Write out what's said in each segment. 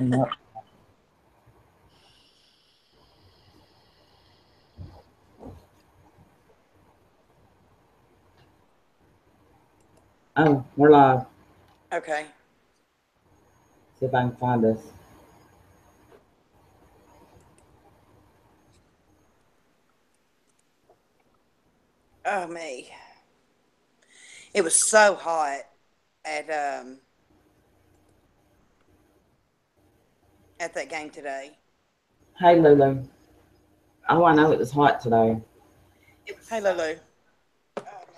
Yep. Oh, we're live. Okay. See if I can find us. Oh me. It was so hot at at that game today. Hey, Lulu. Oh, I know it was hot today. Hey Lulu.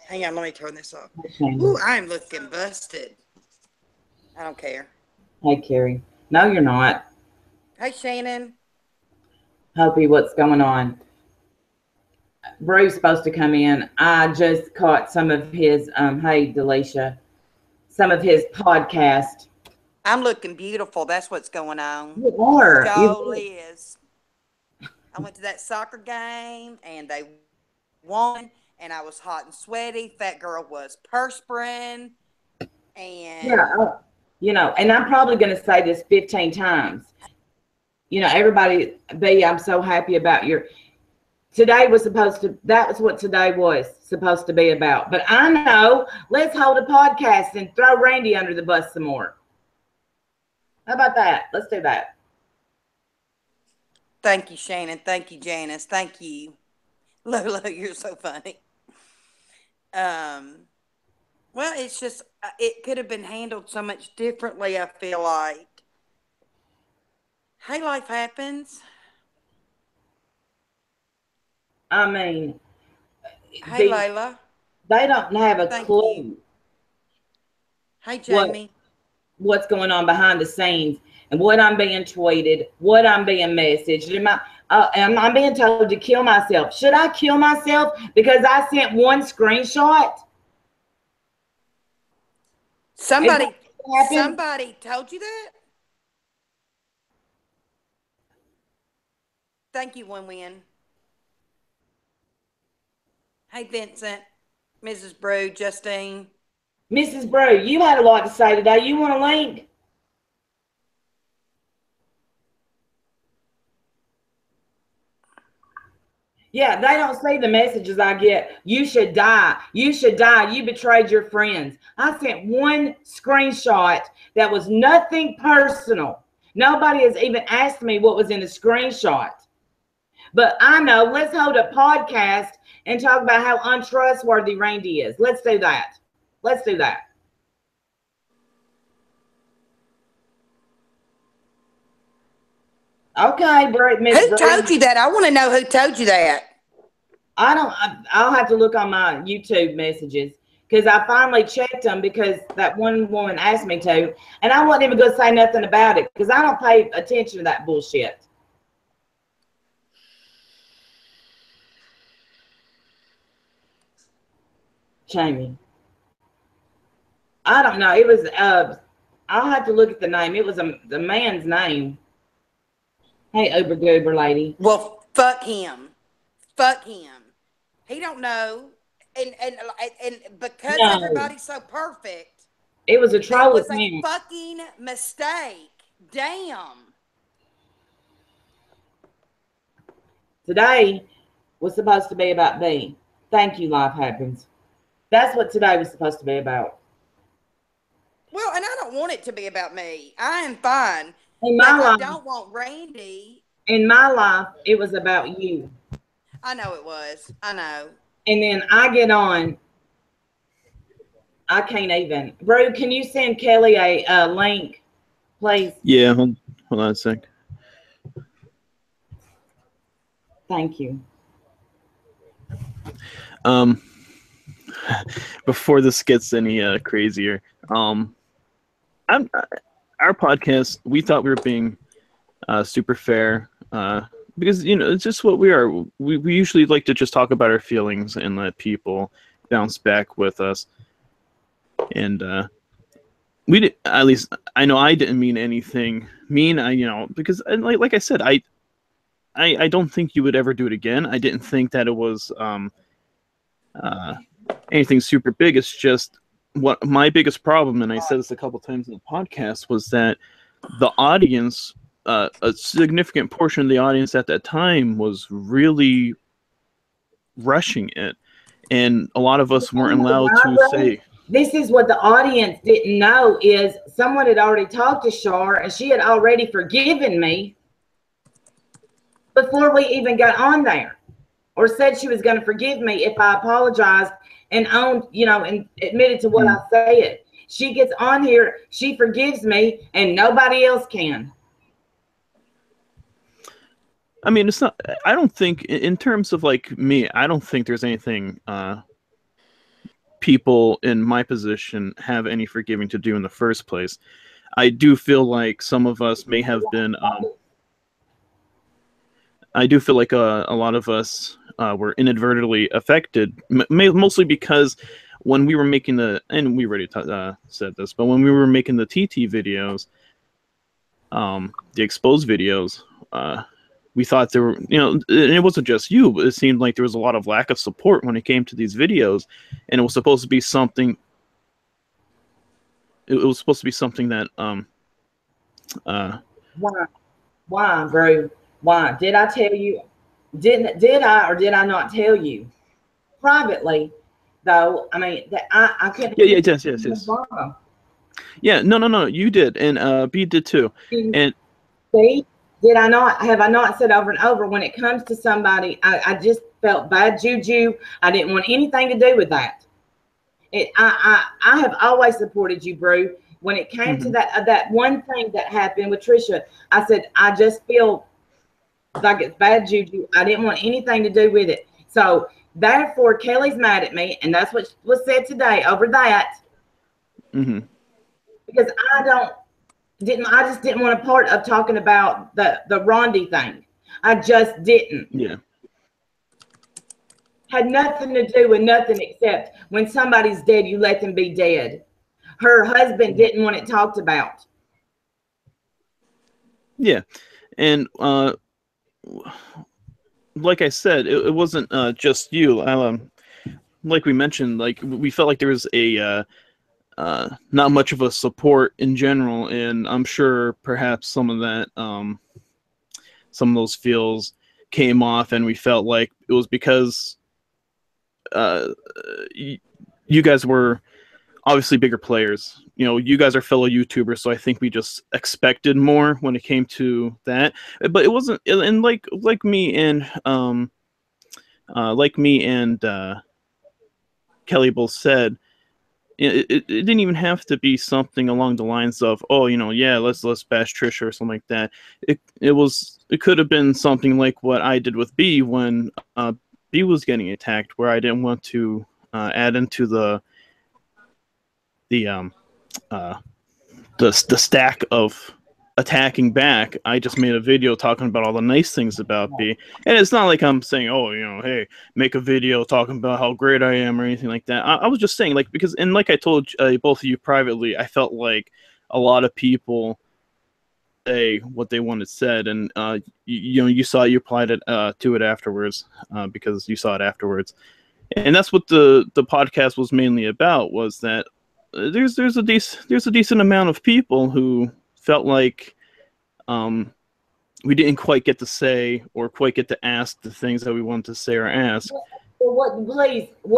Hang on, let me turn this off. Hey, Ooh, Shannon. I'm looking busted. I don't care. Hey, Carrie. No, you're not. Hey Shannon. Hopi, what's going on? Bruce's supposed to come in. I just caught some of his, hey, Delisha, some of his podcast. I'm looking beautiful. That's what's going on. You are. So is. I went to that soccer game and they won and I was hot and sweaty. Fat girl was perspiring Yeah. and And I'm probably going to say this 15 times. Everybody, B, I'm so happy about that was what today was supposed to be about. But I know, let's hold a podcast and throw Randy under the bus some more. How about that? Let's do that. thank you, Shannon. Thank you, Janice. Thank you. Lola, you're so funny. Um, well, it's just, it could have been handled so much differently, I feel like. Hey, life happens. I mean, Hey, Layla. they don't have a Thank you. clue Hey, what Jamie. what's going on behind the scenes and what I'm being tweeted, what I'm being messaged. Am I being told to kill myself? Should I kill myself because I sent one screenshot? Somebody told you that? Thank you, Win Win. Hey, Vincent, Mrs. Brew, Justine. Mrs. Brew, you had a lot to say today. You want a link? Yeah, they don't see the messages I get. You should die. You should die. You betrayed your friends. I sent one screenshot that was nothing personal. Nobody has even asked me what was in the screenshot. But I know, let's hold a podcast and talk about how untrustworthy Randy is. Let's do that. Let's do that. Okay, Miss Who told you that? I want to know who told you that. I'll have to look on my YouTube messages because I finally checked them because that one woman asked me to, and I wasn't even going to say nothing about it because I don't pay attention to that bullshit. Jamie. I don't know. It was I'll have to look at the name. It was the man's name. Hey, Uber Goober lady. Well, fuck him. Fuck him. He don't know, and because everybody's so perfect, it was a troll. It was a fucking mistake. Damn. Today was supposed to be about me. Thank you, Life Happens. That's what today was supposed to be about. Well, and I don't want it to be about me. I am fine. In my life, I don't want Randy. In my life, it was about you. I know it was. I know. And then I get on. I can't even. Bro, can you send Kelly a link, please? Yeah, hold on a sec. Thank you. Before this gets any crazier, our podcast, we thought we were being super fair because it's just what we are. We usually like to just talk about our feelings and let people bounce back with us. And we did, at least I know I didn't mean anything mean. Because like I said, I don't think you would ever do it again. I didn't think that it was anything super big. It's just what my biggest problem, and I said this a couple times in the podcast, was that the audience, a significant portion of the audience at that time was really rushing it, and a lot of us weren't allowed to say. This is what the audience didn't know, is someone had already talked to Shar, and she had already forgiven me before we even got on there, or said she was going to forgive me if I apologized and owned, you know, and admitted to what I said. She gets on here, she forgives me, and nobody else can. I mean, it's not, I don't think, in terms of like me, I don't think there's anything people in my position have any forgiving to do in the first place. I do feel like some of us may have been, I do feel like a lot of us were inadvertently affected, mostly because when we were making the, and we already said this, but when we were making the TT videos, the exposed videos, we thought there were, you know, and it wasn't just you, but it seemed like there was a lot of lack of support when it came to these videos, and it was supposed to be something. It was supposed to be something that Why, bro? Why did I tell you? Did I or did I not tell you privately? Though I mean, that I couldn't. Yes. Yeah, no, you did, and B did too, and. See, did I not? Have I not said over and over, when it comes to somebody, I just felt bad juju. I didn't want anything to do with that. I have always supported you, Brew. When it came to that one thing that happened with Trisha, I said, I just feel like it's bad juju. I didn't want anything to do with it. So therefore, Kelly's mad at me, and that's what was said today over that. Because I just didn't want a part of talking about the Rondi thing. I just didn't. Yeah. Had nothing to do with nothing, except when somebody's dead, you let them be dead. Her husband didn't want it talked about. Yeah. And like I said, it wasn't just you. Like we mentioned, like we felt like there was a not much of a support in general, and I'm sure perhaps some of that, some of those feels came off, and we felt like it was because you guys were obviously bigger players. You know, you guys are fellow YouTubers, so I think we just expected more when it came to that. But it wasn't, and like me and Kelly both said, it didn't even have to be something along the lines of, oh, you know, yeah, let's bash Trisha or something like that. It could have been something like what I did with B when B was getting attacked, where I didn't want to add into the stack of attacking back. I just made a video talking about all the nice things about B, and it's not like I'm saying, oh, you know, hey, make a video talking about how great I am or anything like that. I was just saying, like, because, and like I told both of you privately, I felt like a lot of people say what they wanted said, and you know, you applied it to it afterwards, because you saw it afterwards, and that's what the podcast was mainly about, was that there's a decent amount of people who felt like we didn't quite get to say or quite get to ask the things that we wanted to say or ask. What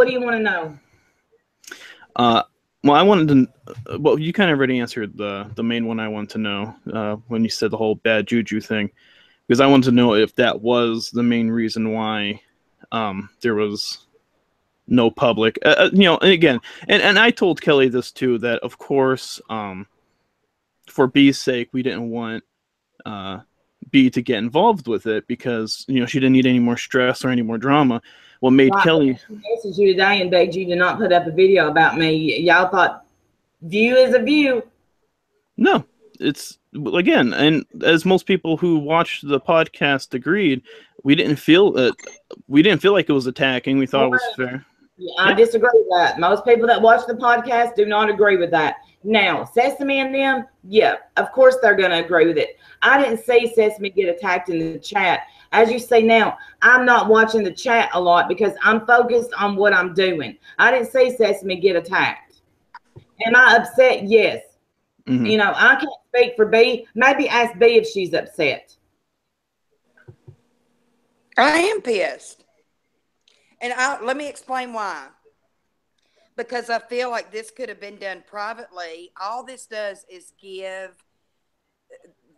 do you want to know? Well, I wanted to. Well, you kind of already answered the main one I wanted to know when you said the whole bad juju thing, because I wanted to know if that was the main reason why there was no public. You know, and again, and I told Kelly this too, that of course, for B's sake, we didn't want B to get involved with it, because, you know, she didn't need any more stress or any more drama. What made Kelly messaged you today and begged you to not put up a video about me. Y'all thought view is a view. No, it's, again, and as most people who watched the podcast agreed, we didn't feel like it was attacking. We thought it was fair. Yeah, I disagree with that. Most people that watch the podcast do not agree with that. Now, Sesame and them, yeah, of course they're going to agree with it. I didn't see Sesame get attacked in the chat. As you say now, I'm not watching the chat a lot because I'm focused on what I'm doing. I didn't see Sesame get attacked. Am I upset? Yes. Mhm. You know, I can't speak for B. Maybe ask B if she's upset. I am pissed. And let me explain why. Because I feel like this could have been done privately. All this does is give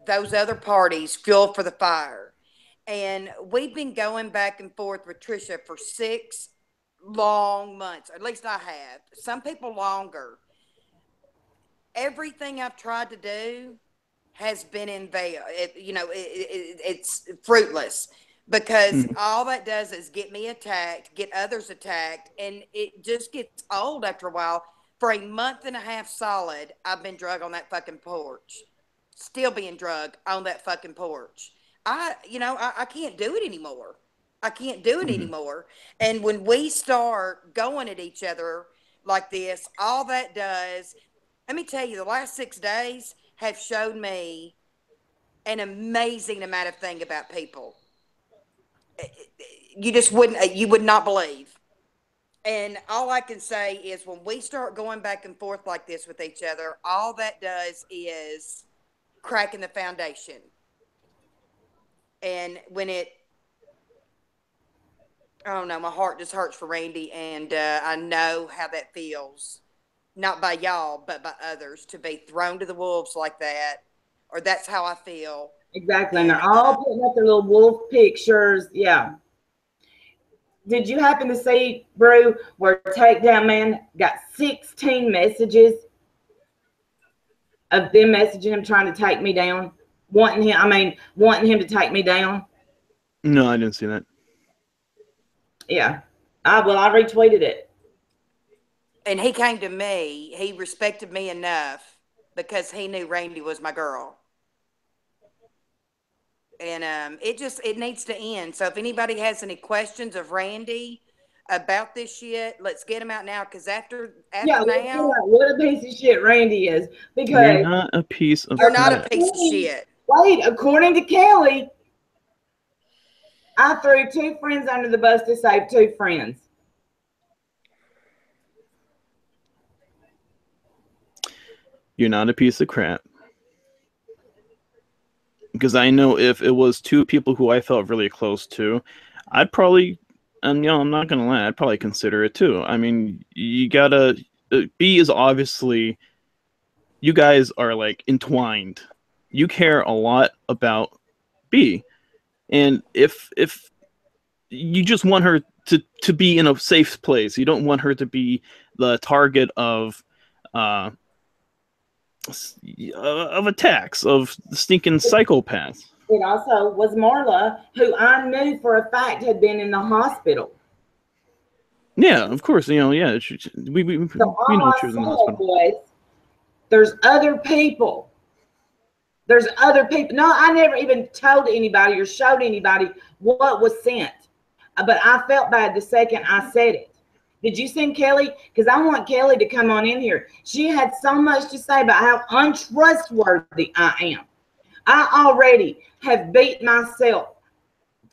those other parties fuel for the fire. And we've been going back and forth with Trisha for 6 long months. At least I have. Some people longer. Everything I've tried to do has been in vain. It's fruitless because Mhm. all that does is get me attacked, get others attacked, and it just gets old after a while. For a month and a half solid, I've been drug on that fucking porch. Still being drugged on that fucking porch. I can't do it anymore. I can't do it Mhm. anymore. And when we start going at each other like this, all that does, let me tell you, the last 6 days have showed me an amazing amount of thing about people. You would not believe. And all I can say is when we start going back and forth like this with each other, all that does is cracking the foundation. And I don't know, my heart just hurts for Randy, and I know how that feels. Not by y'all, but by others, to be thrown to the wolves like that, or that's how I feel. Exactly. And And they're all putting up their little wolf pictures. Yeah. Did you happen to see, Brew, where Takedown Man got 16 messages of them messaging him trying to take me down? Wanting him to take me down? No, I didn't see that. Yeah. I retweeted it. he came to me. He respected me enough because he knew Randy was my girl. And it needs to end. So if anybody has any questions of Randy about this shit, let's get them out now. Because Yeah, after let's figure now, out what a piece of shit Randy is. You're Because not a piece of you're not a crap. piece of shit. according to Kelly, I threw 2 friends under the bus to save 2 friends. You're not a piece of crap. Because I know if it was 2 people who I felt really close to, I'd probably, and I'm not gonna lie, I'd probably consider it too. I mean, you gotta. B is obviously, you guys are like entwined. You care a lot about B, and if you just want her to be in a safe place, you don't want her to be the target uh of attacks of stinking psychopaths. It also was Marla, who I knew for a fact had been in the hospital. Yeah, of course. Yeah, So we all know I she was in said the hospital. was, there's other people. There's other people. No, I never even told anybody or showed anybody what was sent. But I felt bad the second I said it. Did you send Kelly? Because I want Kelly to come on in here. She had so much to say about how untrustworthy I am. I already have beat myself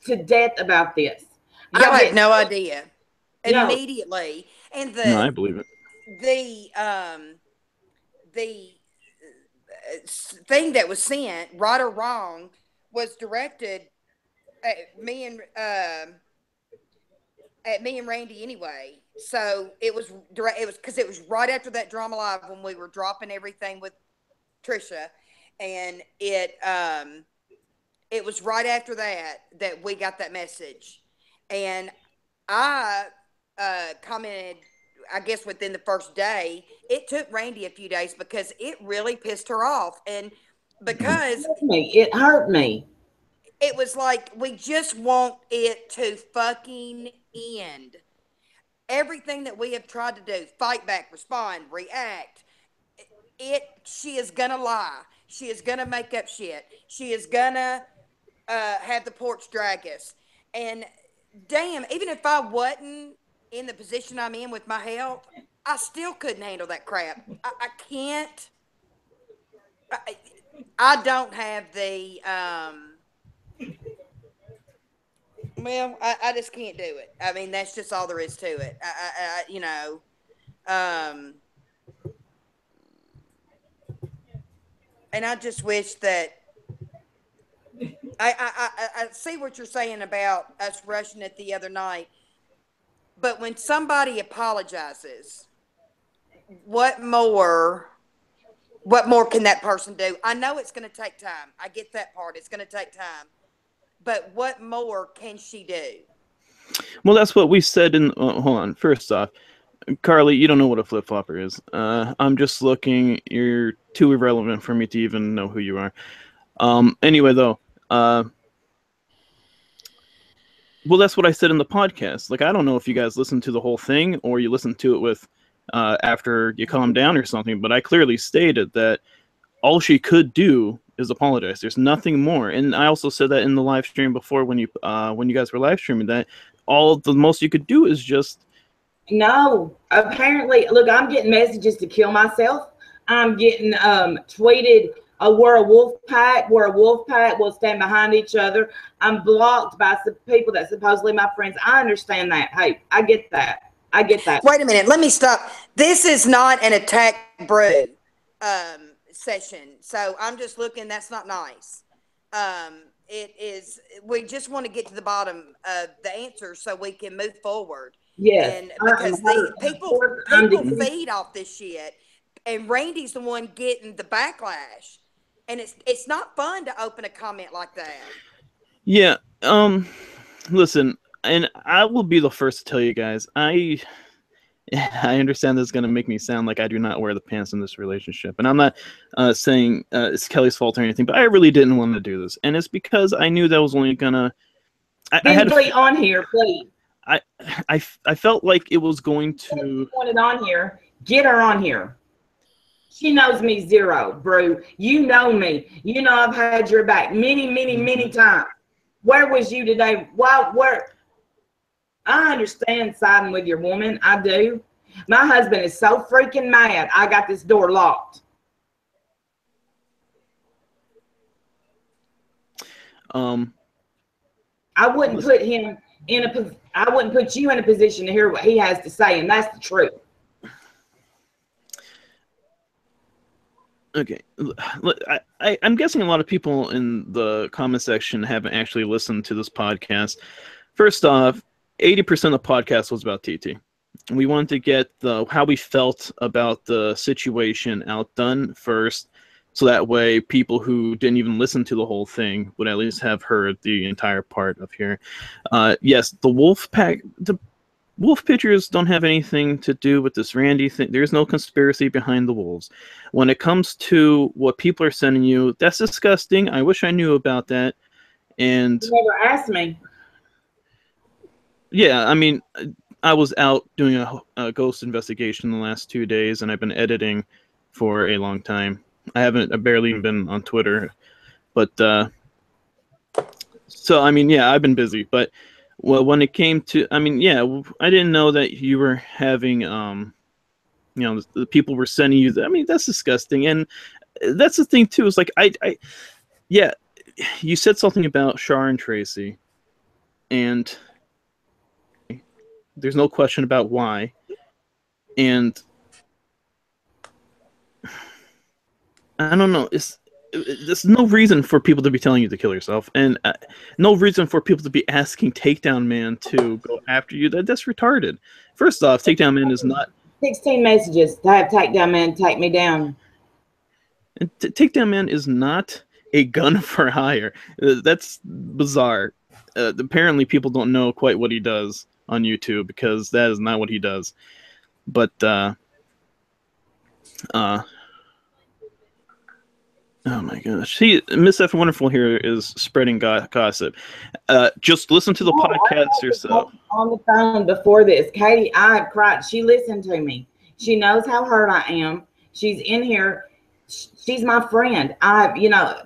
to death about this. Y'all I have get no idea. no. Immediately, and No, I believe it. the thing that was sent, right or wrong, was directed at me and Randy anyway. So it was direct. It was because it was right after that drama live when we were dropping everything with Trisha, and it was right after that we got that message, and I commented. I guess within the first day, it took Randy a few days because it really pissed her off, and because It hurt me. it was like we just want it to fucking end. Everything that we have tried to do, fight back, respond, react, she is gonna lie. She is gonna make up shit. She is gonna have the porch drag us. And damn, even if I wasn't in the position I'm in with my health, I still couldn't handle that crap. I can't. I, I don't have the well, I just can't do it. I mean, that's just all there is to it. Um, And I just wish that I see what you're saying about us rushing it the other night. But when somebody apologizes, what more can that person do? I know it's going to take time. I get that part. It's going to take time. But what more can she do? Well, that's what we said in. Hold on. First off, Carly, you don't know what a flip flopper is. I'm just looking. You're too irrelevant for me to even know who you are. Anyway, though. Well, that's what I said in the podcast. Like, I don't know if you guys listened to the whole thing or you listened to it with after you calm down or something, but I clearly stated that all she could do is apologize. There's nothing more. And I also said that in the live stream before when you guys were live streaming, that the most you could do is just. No, apparently, look, I'm getting messages to kill myself. I'm getting tweeted, we're a wolf pack. We're a wolf pack. We'll stand behind each other. I'm blocked by some people that supposedly my friends. I understand that. Hey, I get that. I get that. Wait a minute. Let me stop. This is not an attack brew session. So I'm just looking. That's not nice. It is. We just want to get to the bottom of the answer so we can move forward. Yes. And because people feed off this shit, and Randy's the one getting the backlash, and it's not fun to open a comment like that. Yeah. Listen, and I will be the first to tell you guys, I understand this is going to make me sound like I do not wear the pants in this relationship. And I'm not saying it's Kelly's fault or anything, but I really didn't want to do this. And it's because I knew that was only going to... I had on here, please. I felt like it was going to... Want it on here. Get her on here. She knows me zero, Brew. You know me. You know I've had your back many, many, many times. Where was you today? Where? I understand siding with your woman. I do. My husband is so freaking mad. I got this door locked. I wouldn't put him in a. I wouldn't put you in a position to hear what he has to say, and that's the truth. Okay, I'm guessing a lot of people in the comment section haven't actually listened to this podcast. First off, 80% of the podcast was about TT. We wanted to get how we felt about the situation outdone first, so that way people who didn't even listen to the whole thing would at least have heard the entire part of here. Yes, the wolf pack, the wolf pictures don't have anything to do with this Randy thing. There's no conspiracy behind the wolves. When it comes to what people are sending you, that's disgusting. I wish I knew about that. And you never asked me. Yeah, I mean, I was out doing a ghost investigation the last 2 days, and I've been editing for a long time. I barely even been on Twitter, but so I mean, yeah, I've been busy. But when it came to, I mean, yeah, I didn't know that you were having, the people were sending you. I mean, that's disgusting, and that's the thing too. Is like yeah, you said something about Char and Tracy, and there's no question about why, and I don't know. There's no reason for people to be telling you to kill yourself, and no reason for people to be asking Takedown Man to go after you. That's retarded. First off, Takedown Man is not... 16 messages to have Takedown Man take me down. Takedown Man is not a gun for hire. That's bizarre. Apparently, people don't know quite what he does on YouTube, because that is not what he does. But, oh my gosh. See, Miss F Wonderful here is spreading gossip. Just listen to the podcast yourself. On the phone before this, Katie, I cried. She listened to me. She knows how hurt I am. She's in here. She's my friend.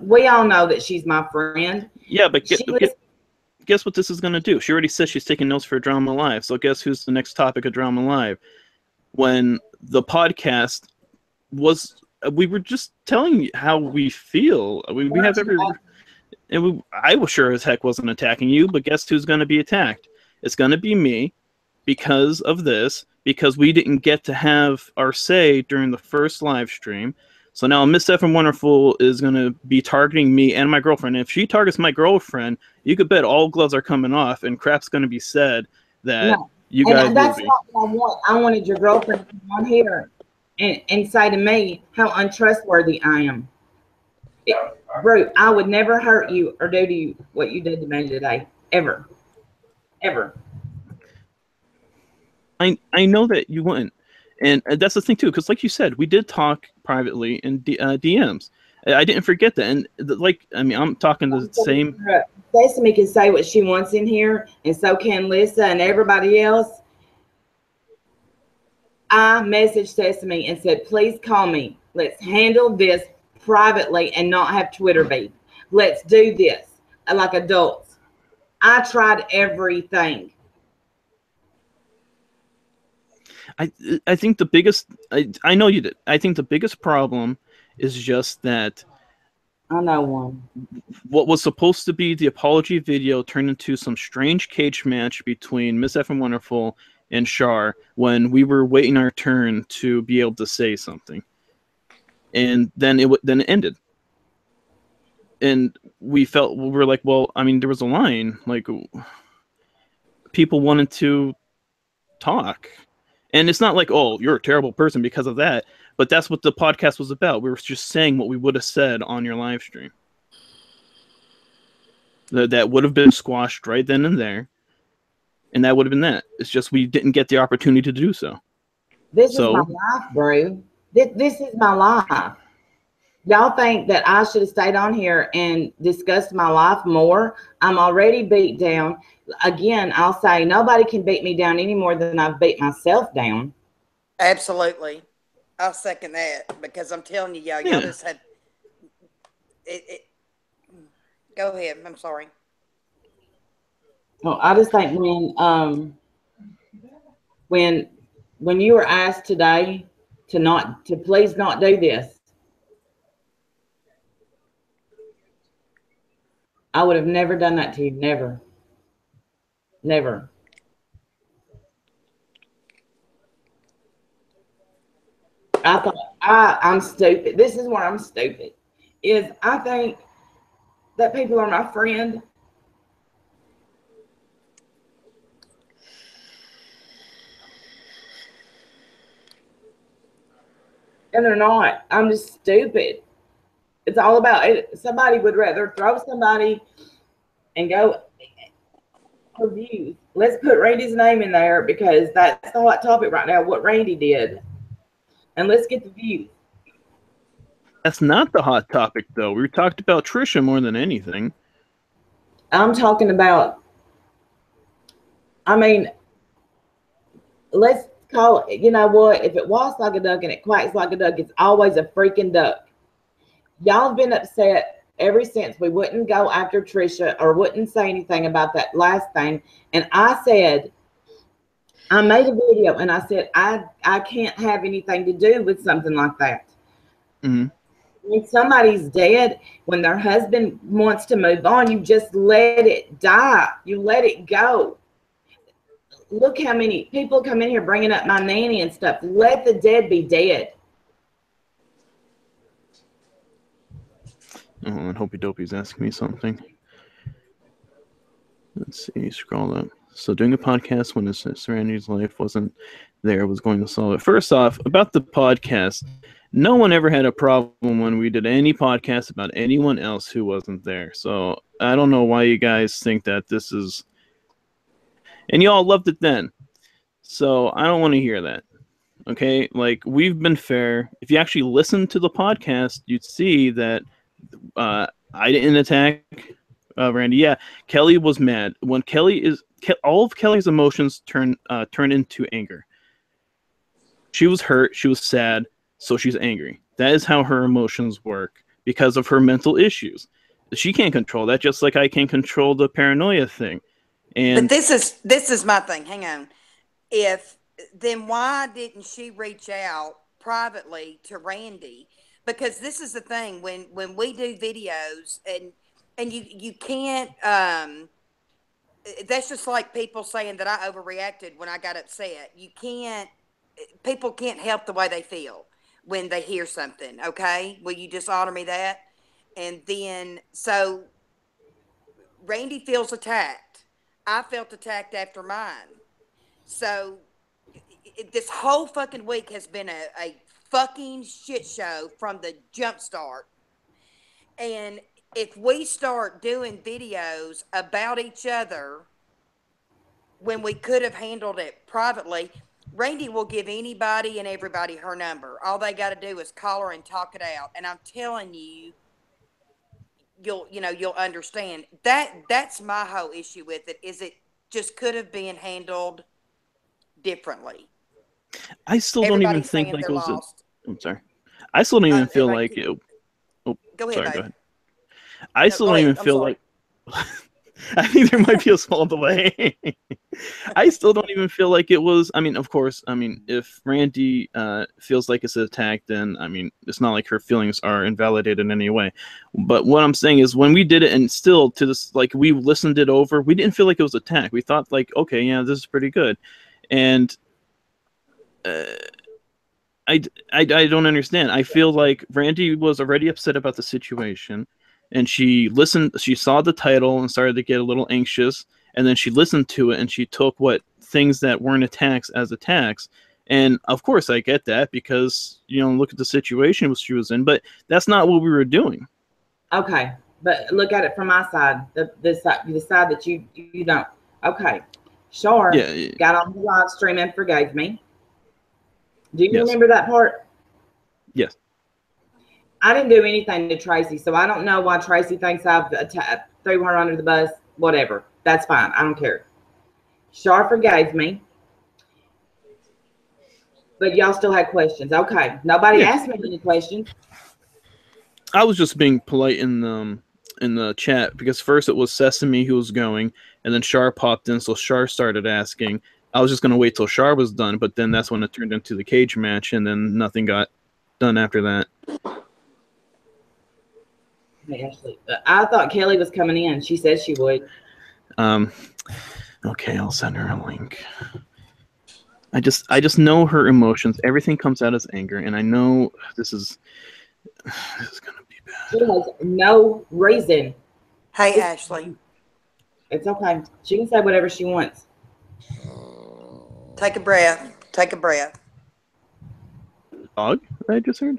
We all know that she's my friend. Yeah, but guess what this is going to do? She already said she's taking notes for Drama Live. So guess who's the next topic of Drama Live? When the podcast was... we were just telling you how we feel. We have every... And I was sure as heck wasn't attacking you, but guess who's going to be attacked? It's going to be me, because of this, because we didn't get to have our say during the first live stream. So now Miss F and Wonderful is going to be targeting me and my girlfriend. And if she targets my girlfriend, you could bet all gloves are coming off and crap's going to be said that No. you guys And that's will be. not what I want. I wanted your girlfriend to come on here and say to me how untrustworthy I am. Bro, I would never hurt you or do to you what you did to me today. Ever. Ever. I know that you wouldn't. And that's the thing, too, because like you said, we did talk privately in DMs. I didn't forget that. And, I'm talking the same. Sesame can say what she wants in here, and so can Lisa and everybody else. I messaged Sesame and said, please call me. Let's handle this privately and not have Twitter beef. Let's do this like adults. I tried everything. I think the biggest, I know you did. I think the biggest problem is just that I know one. What was supposed to be the apology video turned into some strange cage match between Miss F and Wonderful and Char when we were waiting our turn to be able to say something. And then it ended. And we were like, well, I mean, there was a line. Like, people wanted to talk. And it's not like, oh, you're a terrible person because of that. But that's what the podcast was about. We were just saying what we would have said on your live stream. That would have been squashed right then and there. And that would have been that. It's just we didn't get the opportunity to do so. This is my life, bro. This is my life. Y'all think that I should have stayed on here and discussed my life more? I'm already beat down. Again, I'll say nobody can beat me down any more than I've beat myself down. Absolutely. I'll second that because I'm telling you, y'all just had it. Go ahead. I'm sorry. Well, I just think when you were asked today to please not do this, I would have never done that to you. Never. Never. I thought I'm stupid. This is where I'm stupid. Is I think that people are my friend. And they're not. I'm just stupid. It's all about it. Somebody would rather throw somebody and go for views. Let's put Randy's name in there because that's the hot topic right now, what Randy did. And let's get the views. That's not the hot topic, though. We talked about Trisha more than anything. I'm talking about, I mean, let's call it, you know what? If it walks like a duck and it quacks like a duck, it's always a freaking duck. Y'all have been upset ever since we wouldn't go after Trisha or wouldn't say anything about that last thing. And I said, I made a video and I said, I can't have anything to do with something like that. Mm-hmm. When somebody's dead, when their husband wants to move on, you just let it die. You let it go. Look how many people come in here bringing up my nanny and stuff. Let the dead be dead. Oh, and Hopey Dopey's asking me something. Let's see, scroll up. So doing a podcast when his Randy's life wasn't there was going to solve it. First off, about the podcast, no one ever had a problem when we did any podcast about anyone else who wasn't there. So I don't know why you guys think that this is... And you all loved it then. So I don't want to hear that. Okay? Like, we've been fair. If you actually listen to the podcast, you'd see that I didn't attack Randy. Yeah, Kelly was mad. When all of Kelly's emotions turn into anger. She was hurt. She was sad. So she's angry. That is how her emotions work because of her mental issues. She can't control that, just like I can't control the paranoia thing. And but this is my thing. Hang on. Then why didn't she reach out privately to Randy? Because this is the thing when we do videos and you can't. That's just like people saying that I overreacted when I got upset. People can't help the way they feel. when they hear something. Okay, will you just honor me that? And then so Randy feels attacked. I felt attacked after mine. So this whole fucking week has been a fucking shit show from the jump start. And if we start doing videos about each other when we could have handled it privately, Randy will give anybody and everybody her number. All they got to do is call her and talk it out. And I'm telling you, you'll understand. That's my whole issue with it, is it just could have been handled differently. I still don't even think like it was. I'm sorry. I still don't even feel like it. Oh, go ahead. Sorry, go ahead. I still don't even feel like. I think there might be a small delay. I still don't even feel like it was. I mean, of course, I mean, if Randy feels like it's an attack, then I mean, it's not like her feelings are invalidated in any way. But what I'm saying is, when we did it, and still to this, like we listened it over, we didn't feel like it was attack. We thought like, okay, yeah, this is pretty good, and I don't understand. I feel like Randy was already upset about the situation. And she listened, she saw the title and started to get a little anxious. And then she listened to it and she took what things that weren't attacks as attacks. And of course, I get that because, look at the situation she was in. But that's not what we were doing. Okay. But look at it from my side, the side that you don't. Okay. Shar got on the live stream and forgave me. Do you remember that part? Yes. I didn't do anything to Tracy, so I don't know why Tracy thinks I've threw her under the bus. Whatever. That's fine. I don't care. Shar forgave me. But y'all still had questions. Okay. Nobody asked me any questions. I was just being polite in the chat because first it was Sesame who was going, and then Shar popped in, so Shar started asking. I was just going to wait till Shar was done, but then that's when it turned into the cage match, and then nothing got done after that. Hey, Ashley, I thought Kelly was coming in. She said she would. Okay, I'll send her a link. I just know her emotions. Everything comes out as anger, and I know this is gonna be bad. She has no reason. Hey, Ashley. It's okay. She can say whatever she wants. Take a breath. Take a breath. Dog? I just heard.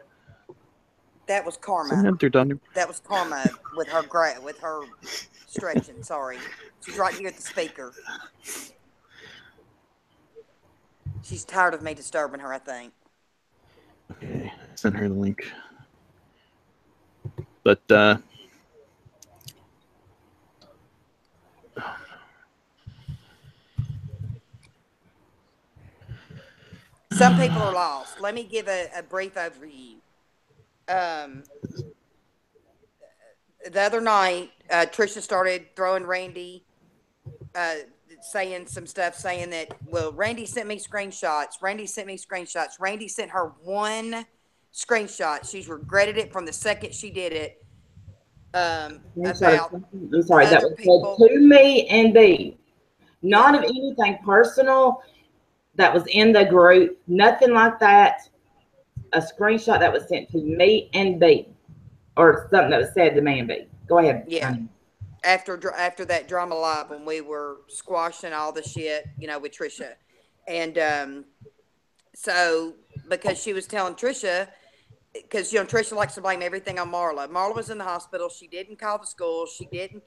That was Karma. That was Karma with her stretching. Sorry, she's right here at the speaker. She's tired of me disturbing her, I think. Okay, send her the link. But some people are lost. Let me give a brief overview. The other night, Trisha started throwing Randy, saying some stuff, saying that, well, Randy sent me screenshots. Randy sent her one screenshot. She's regretted it from the second she did it. I'm sorry, that was said to me and B. None of anything personal that was in the group, nothing like that. A screenshot that was sent to me and B, or something that was said to me and B. Go ahead. Yeah. After that drama live when we were squashing all the shit, with Trisha, and so because she was telling Trisha, because Trisha likes to blame everything on Marla. Marla was in the hospital. She didn't call the school. She didn't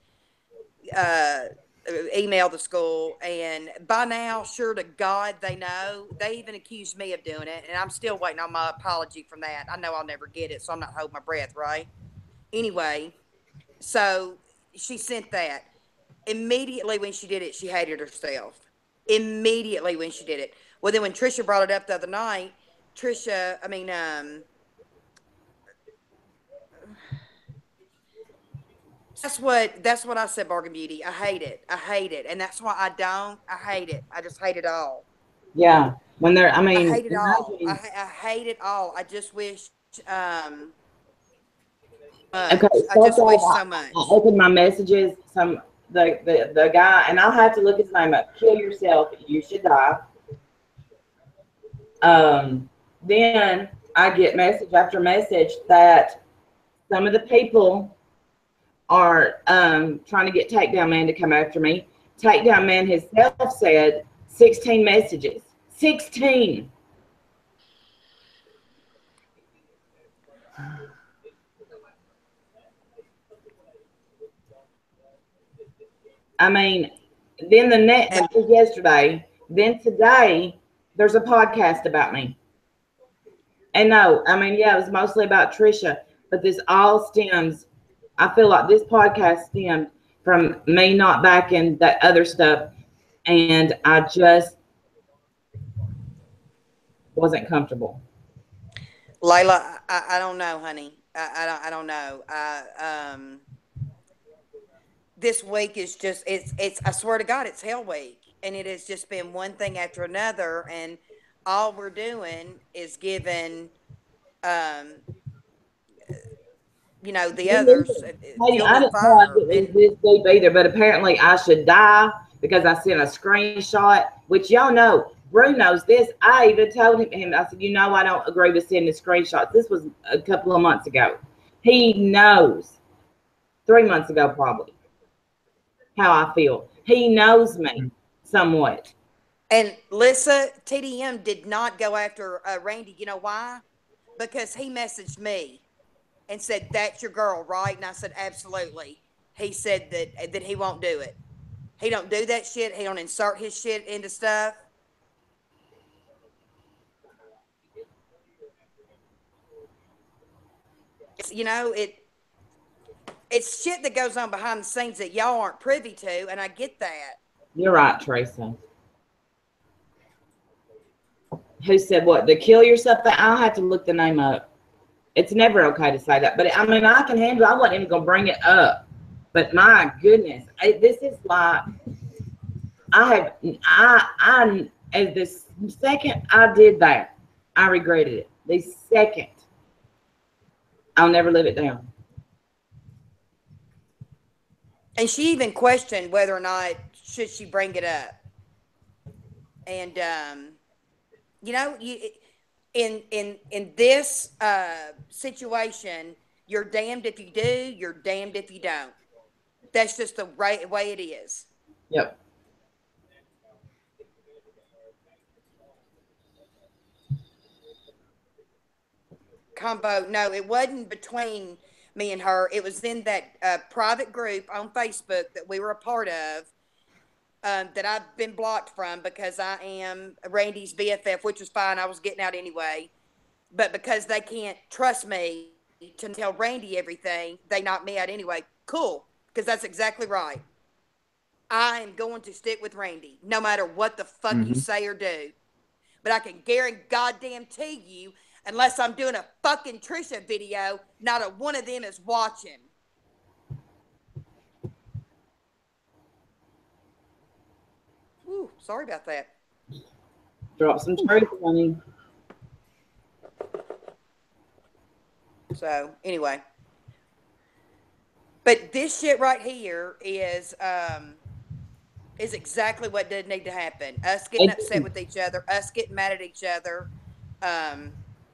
email the school, and by now, sure to God, they know. They even accused me of doing it, and I'm still waiting on my apology from that. I know I'll never get it, so I'm not holding my breath, right? Anyway, so she sent that. Immediately when she did it, she hated herself. Immediately when she did it. Well, then when Trisha brought it up the other night, that's what I said, Bargain Beauty. I hate it. And that's why I hate it. I just hate it all. Yeah. I hate it all. I hate it all. I just wish, okay, I just wish so much. I opened my messages, the guy, and I'll have to look his name up. Kill yourself, you should die. Then I get message after message that some of the people are trying to get Takedown Man to come after me. Takedown Man himself said 16 messages. 16. I mean, then that was yesterday. Then today, there's a podcast about me. And no, I mean, yeah, it was mostly about Trisha, but this all stems. I feel like this podcast stemmed from me not backing that other stuff, and I just wasn't comfortable. Layla, I don't know, honey. I don't know. This week is just it's. I swear to God, it's hell week, and it has just been one thing after another, and all we're doing is giving, the others Hey, fuel I to the didn't know fire. it was this deep either, but apparently I should die because I sent a screenshot, which y'all know. Brew knows this. I even told him, I said, I don't agree with sending screenshots. This was a couple of months ago. He knows, 3 months ago probably, how I feel. He knows me somewhat. And Lissa, TDM did not go after Randy. You know why? Because he messaged me and said, "That's your girl, right?" And I said, "Absolutely." He said that he won't do it. He don't do that shit. He don't insert his shit into stuff. It's shit that goes on behind the scenes that y'all aren't privy to, and I get that. You're right, Tracy. Who said what? The kill yourself thing? I'll have to look the name up. It's never okay to say that. But I mean, I can handle it. I wasn't even going to bring it up. But my goodness, this is like, as the second I did that, I regretted it. The second. I'll never live it down. And she even questioned whether or not should she bring it up. And in this situation, you're damned if you do, you're damned if you don't. That's just the right way it is. Yep. Combo, no, it wasn't between me and her. It was in that private group on Facebook that we were a part of, that I've been blocked from because I am Randy's BFF, which was fine. I was getting out anyway. But because they can't trust me to tell Randy everything, they knocked me out anyway. Cool, because that's exactly right. I am going to stick with Randy, no matter what the fuck you say or do. But I can guarantee you, unless I'm doing a fucking Trisha video, not a one of them is watching. Ooh, sorry about that. Drop some truth, honey. So, anyway. But this shit right here is exactly what did need to happen. Us getting upset with each other, us getting mad at each other.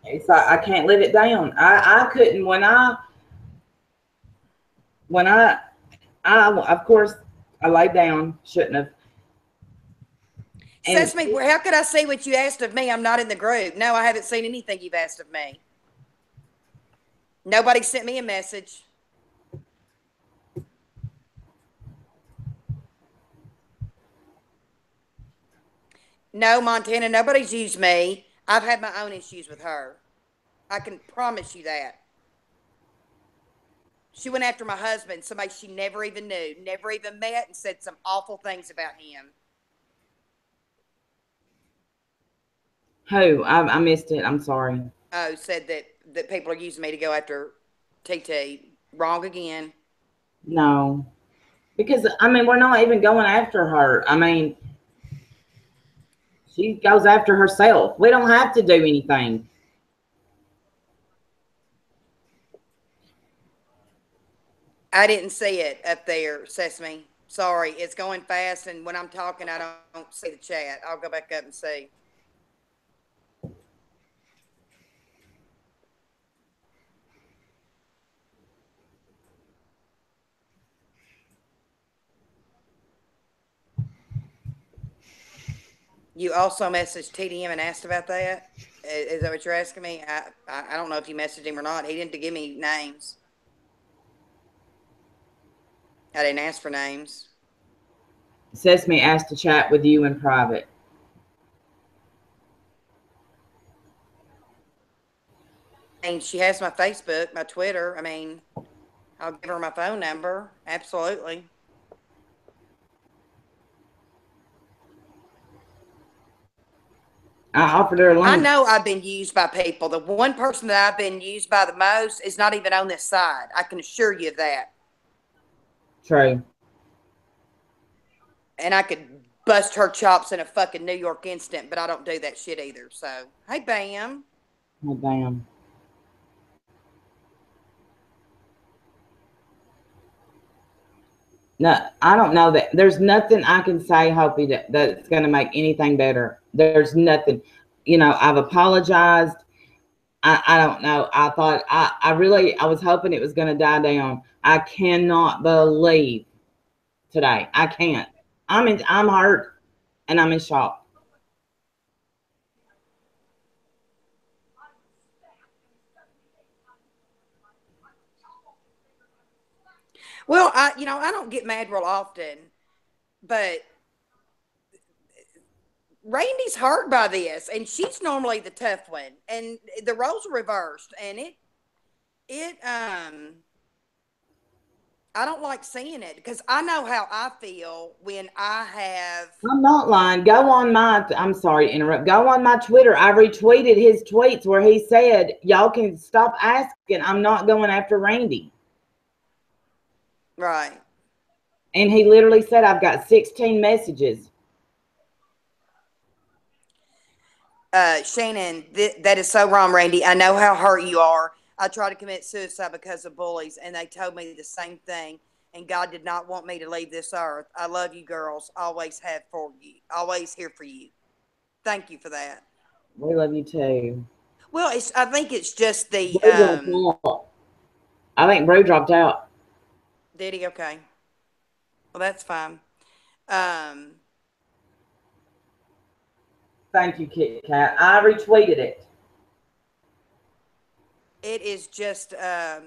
It's like I can't live it down. I couldn't when I of course I laid down, shouldn't have. Sesame, how could I see what you asked of me? I'm not in the group. No, I haven't seen anything you've asked of me. Nobody sent me a message. No, Montana, nobody's used me. I've had my own issues with her. I can promise you that. She went after my husband, somebody she never even knew, never even met, and said some awful things about him. Who? I missed it. I'm sorry. Oh, said that people are using me to go after TT. Wrong again. No. Because, I mean, we're not even going after her. I mean, she goes after herself. We don't have to do anything. I didn't see it up there, Sesame. Sorry, it's going fast, and when I'm talking, I don't see the chat. I'll go back up and see. You also messaged TDM and asked about that? Is that what you're asking me? I don't know if you messaged him or not. He didn't give me names. I didn't ask for names. Sesame asked to chat with you in private. I mean, she has my Facebook, my Twitter. I mean, I'll give her my phone number. Absolutely. I offered her a I lunch. know I've been used by people. The one person that I've been used by the most is not even on this side. I can assure you of that. True. And I could bust her chops in a fucking New York instant, but I don't do that shit either. So, hey, Bam. Oh, damn. No, I don't know that there's nothing I can say, Hopi, that's going to make anything better. There's nothing. You know, I've apologized. I don't know. I thought I was hoping it was going to die down. I cannot believe today. I can't. I'm hurt and I'm in shock. Well, I don't get mad real often, but Randy's hurt by this, and she's normally the tough one, and the roles are reversed, and I don't like seeing it because I know how I feel when I have. I'm not lying. I'm sorry to interrupt. Go on my Twitter. I retweeted his tweets where he said, y'all can stop asking. I'm not going after Randy. Right. And he literally said, I've got 16 messages. Shannon, that is so wrong, Randy. I know how hurt you are. I tried to commit suicide because of bullies, and they told me the same thing. And God did not want me to leave this earth. I love you, girls. Always have for you. Always here for you. Thank you for that. We love you too. Well, I think it's just the. I think Bro dropped out. Did he? Okay. Well, that's fine. Thank you, Kit Kat. I retweeted it. It is just. I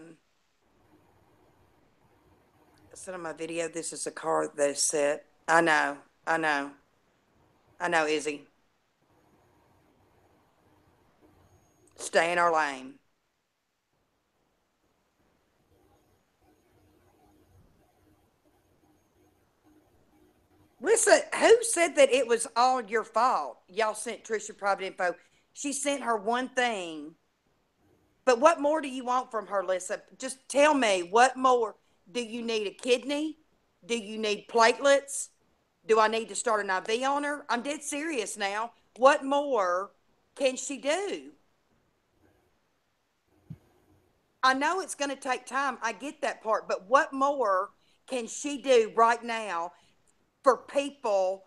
said on my video, this is a car that's set. I know, Izzy. Stay in our lane. Listen, who said that it was all your fault? Y'all sent Trisha private info. She sent her one thing. But what more do you want from her, Lisa? Just tell me, what more? Do you need a kidney? Do you need platelets? Do I need to start an IV on her? I'm dead serious now. What more can she do? I know it's going to take time. I get that part. But what more can she do right now for people?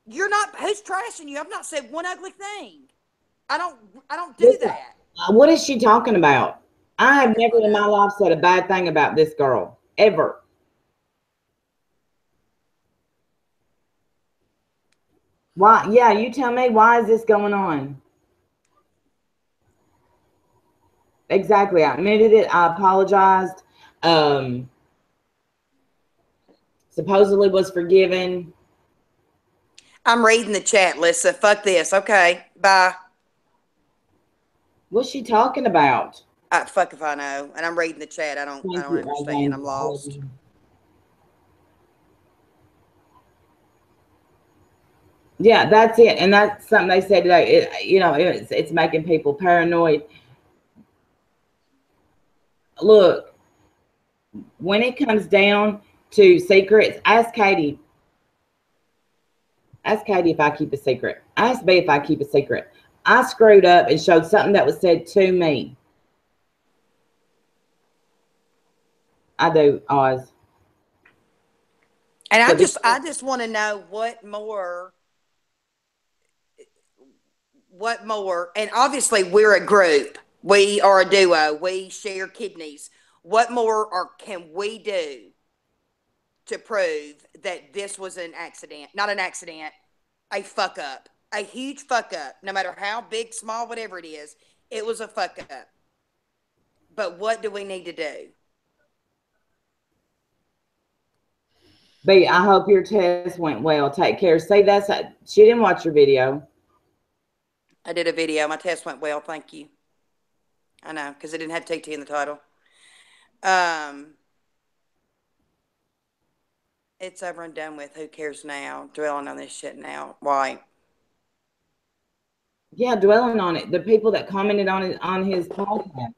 You're not, who's trashing you? I've not said one ugly thing. I don't do that. What is she talking about? I have never in my life said a bad thing about this girl, ever. Why? Yeah, you tell me, why is this going on? Exactly. I admitted it. I apologized. Supposedly was forgiven. I'm reading the chat, Lisa. Fuck this. Okay. Bye. What's she talking about? Fuck if I know. And I'm reading the chat. I don't understand. I'm lost. Yeah, that's it. And that's something they said today. It's making people paranoid. Look, when it comes down to secrets, ask Katie. Ask Katie if I keep a secret. Ask me if I keep a secret. I screwed up and showed something that was said to me. I do, Oz. And I just want to know what more, and obviously we're a group. We are a duo. We share kidneys. What more can we do to prove that this was an accident? Not an accident, a fuck up. a huge fuck up. No matter how big, small, whatever it is, it was a fuck up. But what do we need to do? B, I hope your test went well. Take care. See, she didn't watch your video. I did a video. My test went well. Thank you. I know, because it didn't have TT in the title. It's over and done with. Who cares now? Dwelling on this shit now. Why? Yeah, dwelling on it. The people that commented on his podcast.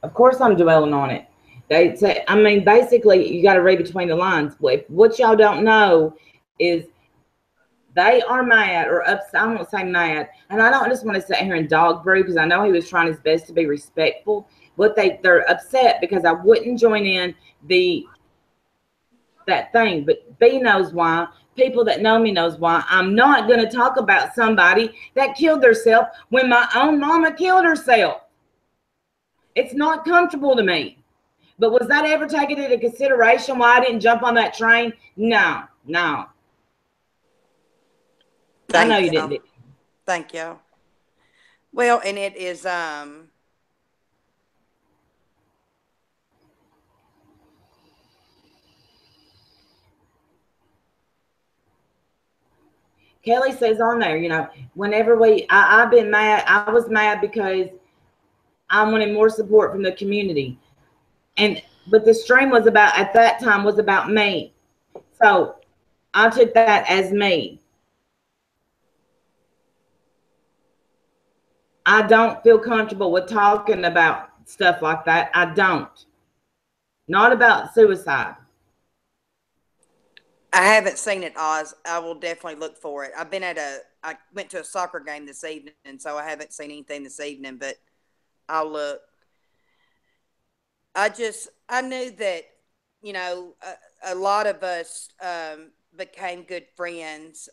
Of course I'm dwelling on it. They say, I mean, basically, you got to read between the lines. What y'all don't know is they are mad or upset. I won't say mad. And I don't just want to sit here and dog brew, because I know he was trying his best to be respectful. But they're upset because I wouldn't join in that thing. But B knows why. People that know me knows why. I'm not going to talk about somebody that killed herself when my own mama killed herself. It's not comfortable to me. But was that ever taken into consideration why I didn't jump on that train? No. I know you didn't. Thank you. Well, and it is Kelly says on there, whenever I've been mad, I was mad because I wanted more support from the community. But the stream at that time was about me. So I took that as me. I don't feel comfortable with talking about stuff like that. I don't. Not about suicide. I haven't seen it, Oz. I will definitely look for it. I went to a soccer game this evening, so I haven't seen anything this evening, but I'll look. I knew that, a lot of us became good friends.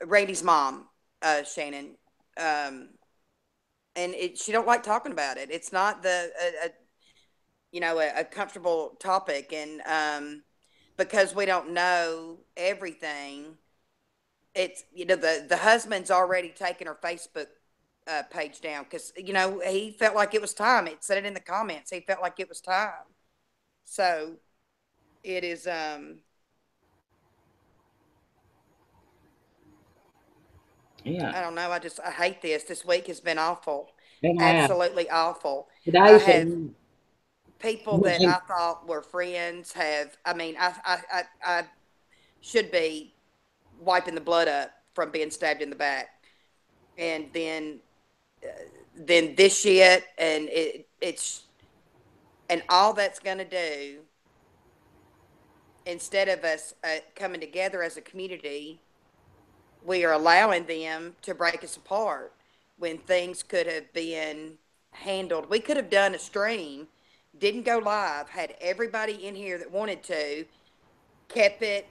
Randy's mom, Shannon, and she don't like talking about it. It's not a comfortable topic, and because we don't know everything, it's the husband's already taken her Facebook page down because he felt like it was time. It said it in the comments. He felt like it was time. So it is. Yeah. I don't know. I hate this. This week has been awful. Absolutely awful. Today I have people that I thought were friends have. I mean, I should be wiping the blood up from being stabbed in the back, and then this shit, and it's and all that's gonna do, instead of us coming together as a community, we are allowing them to break us apart when things could have been handled. We could have done a stream, didn't go live, had everybody in here that wanted to, kept it,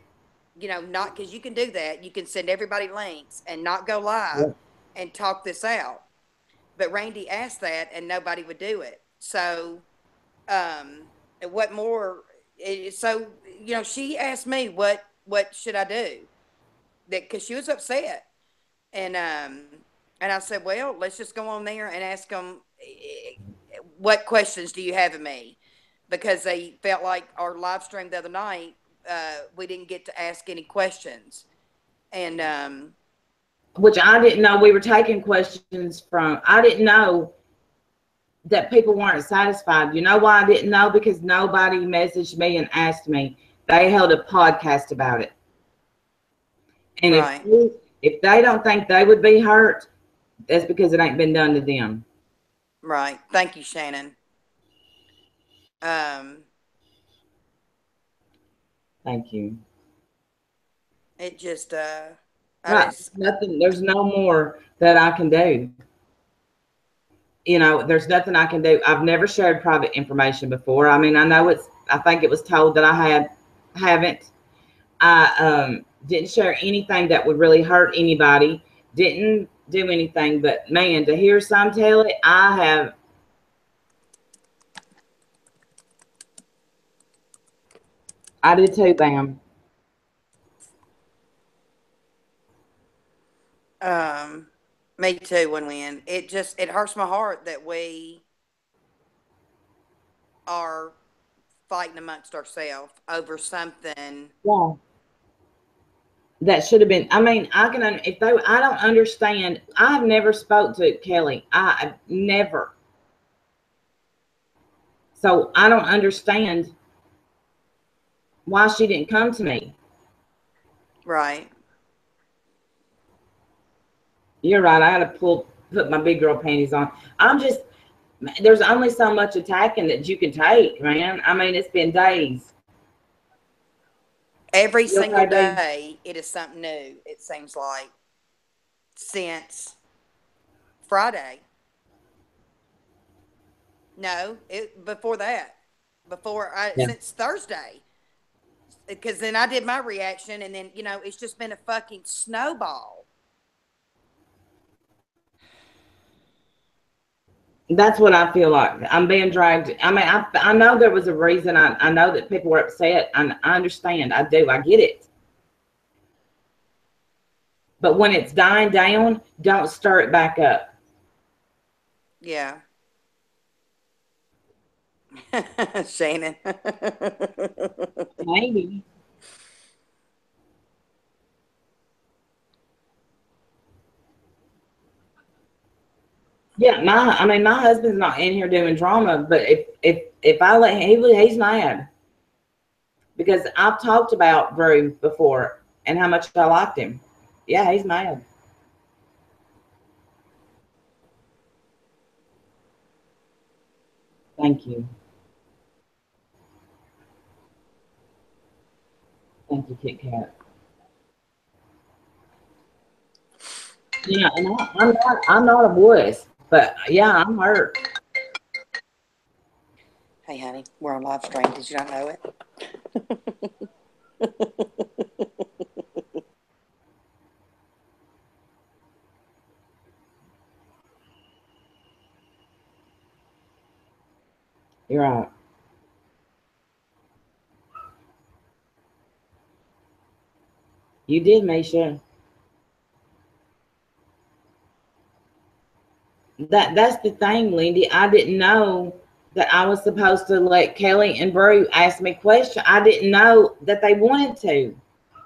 not, because you can do that. You can send everybody links and not go live and talk this out. But Randy asked that and nobody would do it. So, what more? So, she asked me what should I do? Because she was upset, and I said, well, let's just go on there and ask them, what questions do you have of me? Because they felt like our live stream the other night, we didn't get to ask any questions, and which I didn't know we were taking questions from. I didn't know that people weren't satisfied. You know why I didn't know? Because nobody messaged me and asked me. They held a podcast about it. And right. if they don't think they would be hurt, that's because it ain't been done to them. Right. Thank you, Shannon. Thank you. It just nothing. There's no more that I can do. There's nothing I can do. I've never shared private information before. I mean, I think it was told that I haven't. I didn't share anything that would really hurt anybody. Didn't do anything, but man, to hear some tell it, I did too, Bam. Me too, Win-Win. It hurts my heart that we are fighting amongst ourselves over something. Yeah. That should have been. I mean, if they. I don't understand. I've never spoke to Kelly. I never. So I don't understand why she didn't come to me. Right. You're right. I got to put my big girl panties on. There's only so much attacking that you can take, man. I mean, it's been days. Every single day, it is something new. It seems like since Friday. No, before that, since Thursday, because then I did my reaction, and then it's just been a fucking snowball. That's what I feel like. I'm being dragged. I mean, I know there was a reason. I know that people were upset. I understand. I do. I get it. But when it's dying down, don't stir it back up. Yeah. Shannon. Maybe. Yeah, my husband's not in here doing drama, but if I let him, he's mad. Because I've talked about Drew before and how much I liked him. Yeah, he's mad. Thank you. Thank you, Kit Kat. Yeah, and I'm not a wuss, but yeah, I'm hurt. Hey, honey, we're on live stream. Did you not know it? You're right. You did, Misha. That's the thing, Lindy. I didn't know that I was supposed to let Kelly and Brew ask me questions. I didn't know that they wanted to.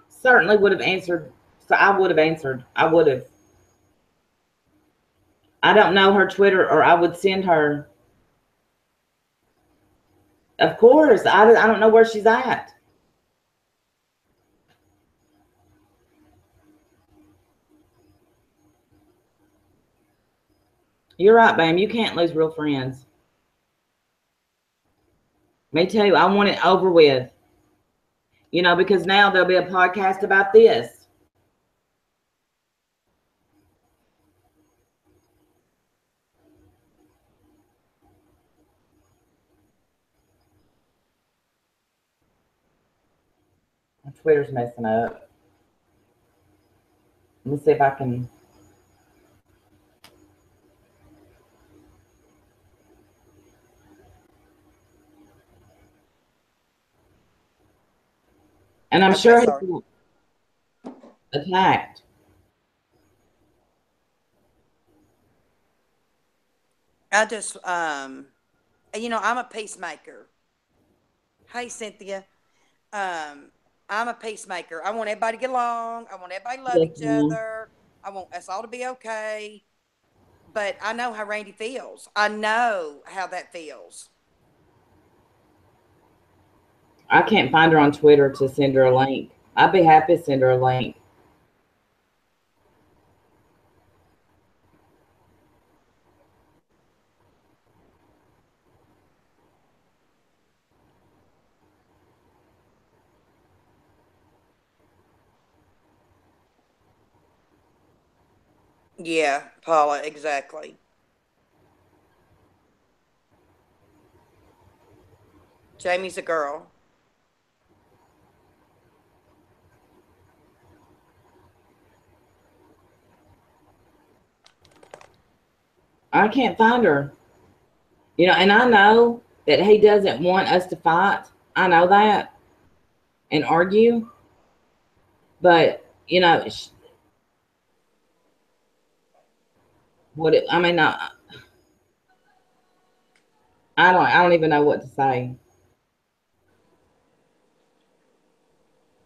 Certainly would have answered. So I would have answered. I would have. I don't know her Twitter, or I would send her. Of course, I don't know where she's at. You're right, Bam. You can't lose real friends. Me too. I want it over with. Because now there'll be a podcast about this. My Twitter's messing up. Let me see if I can. And I'm sure he's attacked. I just, I'm a peacemaker. Hey, Cynthia. I'm a peacemaker. I want everybody to get along. I want everybody to love each other. I want us all to be okay. But I know how Randy feels. I know how that feels. I can't find her on Twitter to send her a link. I'd be happy to send her a link. Yeah, Paula, exactly. Jamie's a girl. I can't find her. And I know that he doesn't want us to fight. I know that. And argue. But, I mean, I don't even know what to say.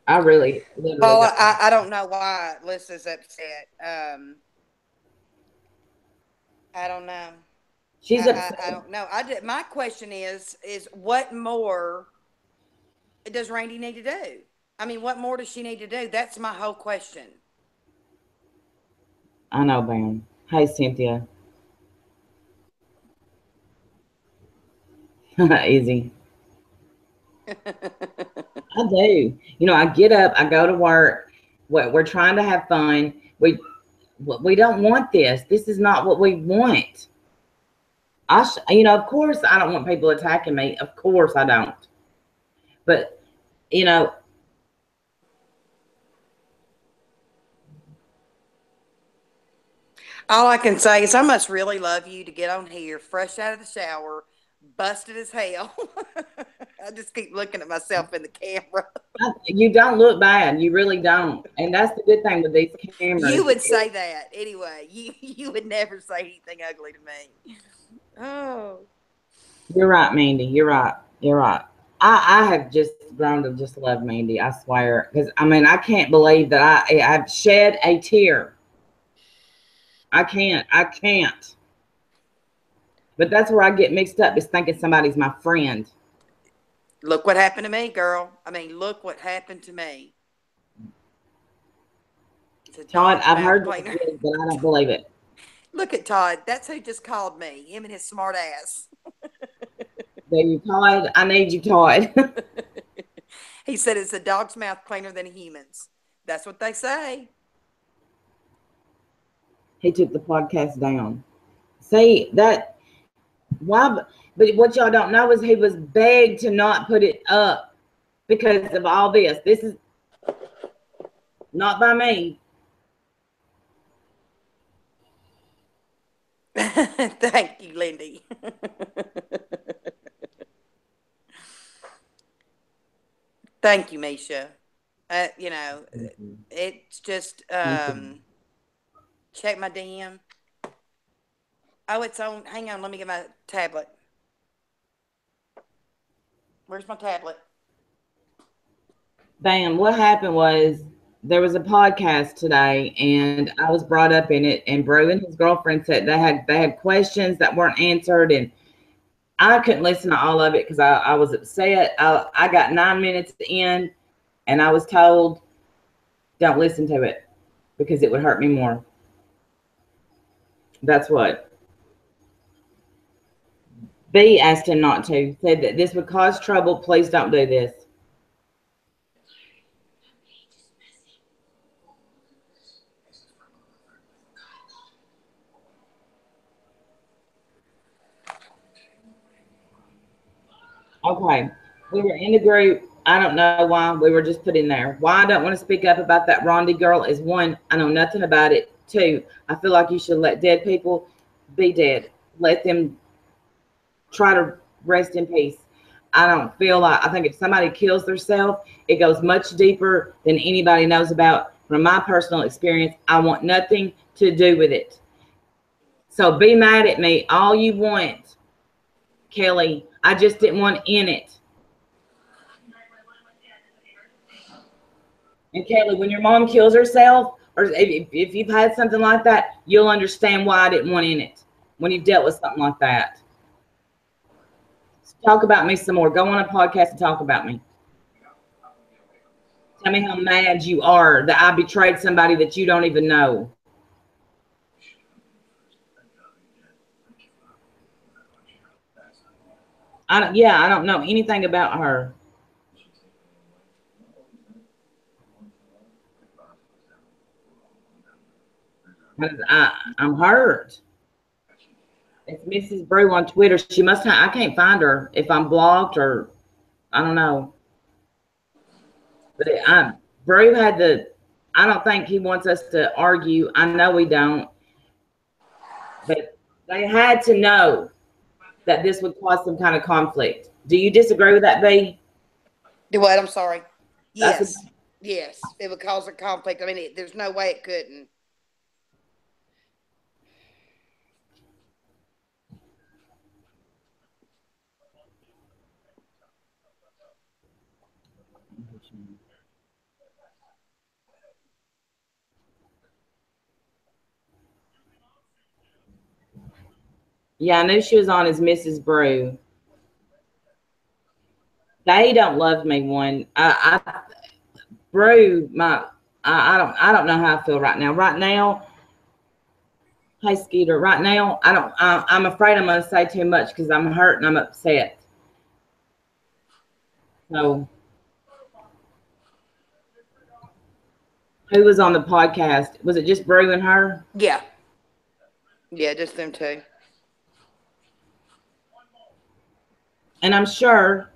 I really, literally Well, don't. I don't know why Lissa's upset. I don't know. She's I upset. don't know. My question is what more does Randy need to do? I mean, what more does she need to do? That's my whole question. I know, Bam. Hey, Cynthia. Easy. I do. You know, I get up, I go to work. We're trying to have fun. We don't want this. This is not what we want. You know, of course, I don't want people attacking me. Of course, I don't. But you know, All I can say is I must really love you to get on here fresh out of the shower, busted as hell. I just keep looking at myself in the camera. you don't look bad. You really don't. And that's the good thing with these You cameras. would say that anyway. You would never say anything ugly to me. Oh. You're right, Mandy. You're right. You're right. I have just grown to just love Mandy. I swear, because I mean, I can't believe that I've shed a tear. I can't. I can't. But that's where I get mixed up, is thinking somebody's my friend. Look what happened to me, girl. I mean, look what happened to me. It's a Todd, dog's I've mouth heard this cleaner. good, but I don't believe it. Look at Todd. That's who just called me. Him and his smart ass. Baby Todd, I need you, Todd. He said it's a dog's mouth cleaner than a human's. That's what they say. He took the podcast down. See that? Why? But what y'all don't know is he was begged to not put it up because of all this. This is not by me. Thank you, Lindy. Thank you, Misha. You know, it's just check my DM. Oh, it's on. Hang on, let me get my tablet. Where's my tablet? Bam. What happened was there was a podcast today, and I was brought up in it. And Bro and his girlfriend said they had questions that weren't answered, and I couldn't listen to all of it because I was upset. I got 9 minutes in, and I was told don't listen to it because it would hurt me more. That's what B asked him not to. Said that this would cause trouble. Please don't do this. Okay. We were in the group. I don't know why. We were just put in there. Why I don't want to speak up about that Rondi girl is, one, I know nothing about it. Two, I feel like you should let dead people be dead. Let them try to rest in peace. I don't feel like, I think if somebody kills themselves, it goes much deeper than anybody knows about. From my personal experience, I want nothing to do with it. So be mad at me all you want, Kelly. I just didn't want in it. And Kelly, when your mom kills herself, or if you've had something like that, you'll understand why I didn't want in it when you've dealt with something like that. So talk about me some more. Go on a podcast and talk about me. Tell me how mad you are that I betrayed somebody that you don't even know. I don't know anything about her. I'm hurt. It's Mrs. Brew on Twitter. She must have, I can't find her if I'm blocked or I don't know. But Brew had the, I don't think he wants us to argue. I know we don't. But they had to know that this would cause some kind of conflict. Do you disagree with that, B? Do what? I'm sorry. That's Yes. Yes. It would cause a conflict. I mean, there's no way it couldn't. Yeah, I knew she was on as Mrs. Brew. They don't love me one. Brew, I don't know how I feel right now. Right now, hey Skeeter, right now, I'm afraid I'm going to say too much because I'm hurt and I'm upset. So, who was on the podcast? Was it just Brew and her? Yeah. Yeah, just them two. And I'm sure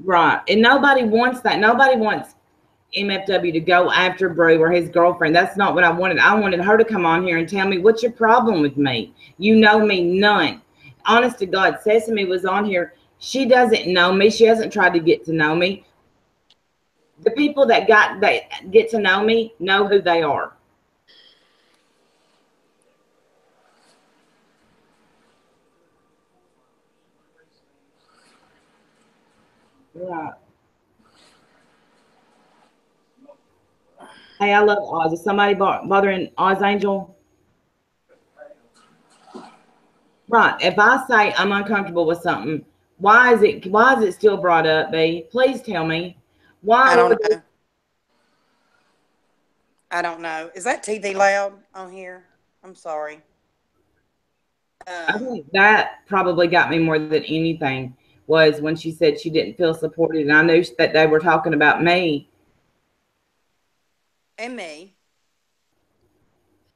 right. And nobody wants that. Nobody wants MFW to go after Brew or his girlfriend. That's not what I wanted. I wanted her to come on here and tell me, what's your problem with me? You know me none. Honest to God, Sesame was on here. She doesn't know me. She hasn't tried to get to know me. The people that get to know me know who they are. Right. Hey, I love Oz. Is somebody bothering Oz Angel? Right. If I say I'm uncomfortable with something, why is it still brought up, B? Please tell me. Why I don't would know. I don't know. Is that TV loud on here? I'm sorry. I think that probably got me more than anything was when she said she didn't feel supported, and I knew that they were talking about me. And me.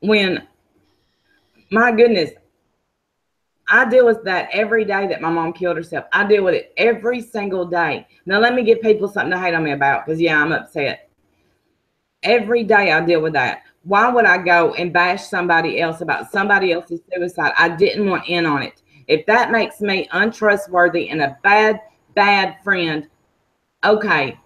When, my goodness, I deal with that every day that my mom killed herself. I deal with it every single day. Now, let me give people something to hate on me about because, yeah, I'm upset. Every day I deal with that. Why would I go and bash somebody else about somebody else's suicide? I didn't want in on it. If that makes me untrustworthy and a bad friend, okay.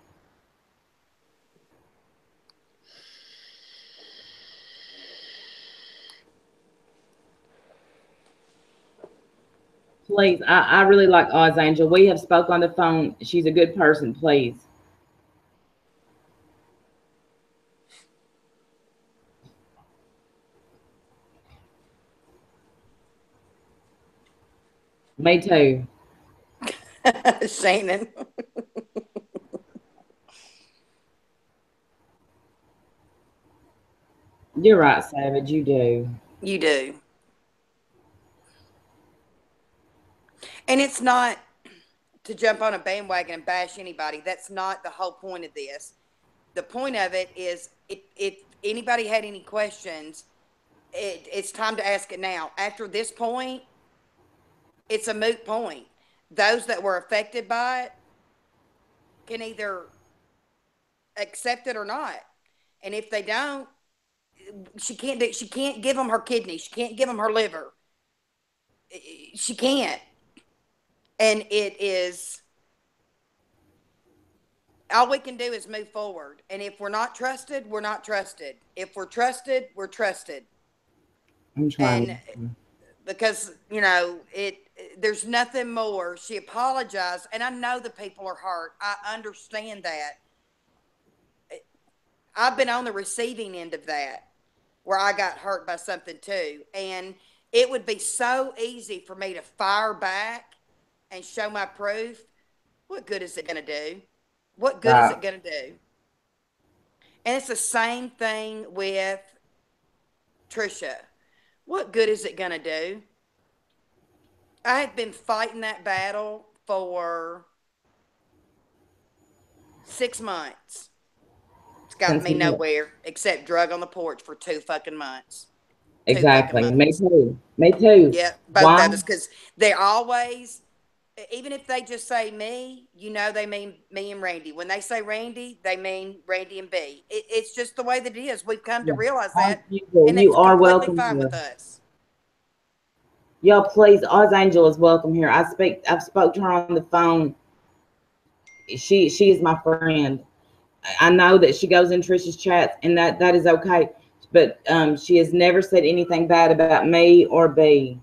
Please, I really like Oz Angel. We have spoke on the phone. She's a good person. Please. Me too. Shannon. You're right, Savage. You do. You do. And it's not to jump on a bandwagon and bash anybody. That's not the whole point of this. The point of it is if anybody had any questions, it's time to ask it now. After this point, it's a moot point. Those that were affected by it can either accept it or not. And if they don't, she can't give them her kidney. She can't give them her liver. She can't. And it is, all we can do is move forward. And if we're not trusted, we're not trusted. If we're trusted, we're trusted. I'm trying. And because, you know, there's nothing more. She apologized, and I know the people are hurt. I understand that. I've been on the receiving end of that, where I got hurt by something too. And it would be so easy for me to fire back and show my proof. What good is it going to do? What good is it going to do? And it's the same thing with Trisha. What good is it going to do? I have been fighting that battle for 6 months. It's got me nowhere except drug on the porch for 2 fucking months. Exactly. Me too. Me too. Yeah, both of us, because they're always, even if they just say me, you know they mean me and Randy. When they say Randy, they mean Randy and B. It's just the way that it is. We've come to realize that, and you it's are completely welcome fine here with us. Y'all, please, Oz Angel is welcome here. I've spoke to her on the phone. She is my friend. I know that she goes in Trisha's chats, and that is okay. But she has never said anything bad about me or B.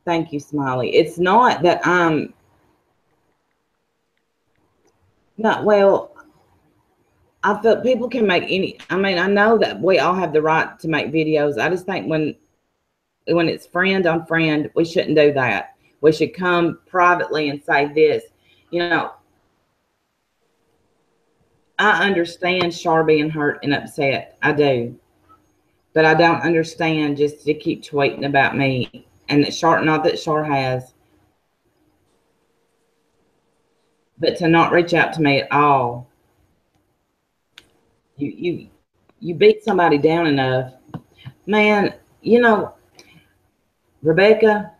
Thank you, Smiley. It's not that I'm not well. I feel people can make any. I mean, I know that we all have the right to make videos. I just think when it's friend on friend, we shouldn't do that. We should come privately and say this. You know, I understand Char being hurt and upset. I do. But I don't understand just to keep tweeting about me. And that Char, not that Char has, but to not reach out to me at all. You beat somebody down enough. Man, you know, Rebecca,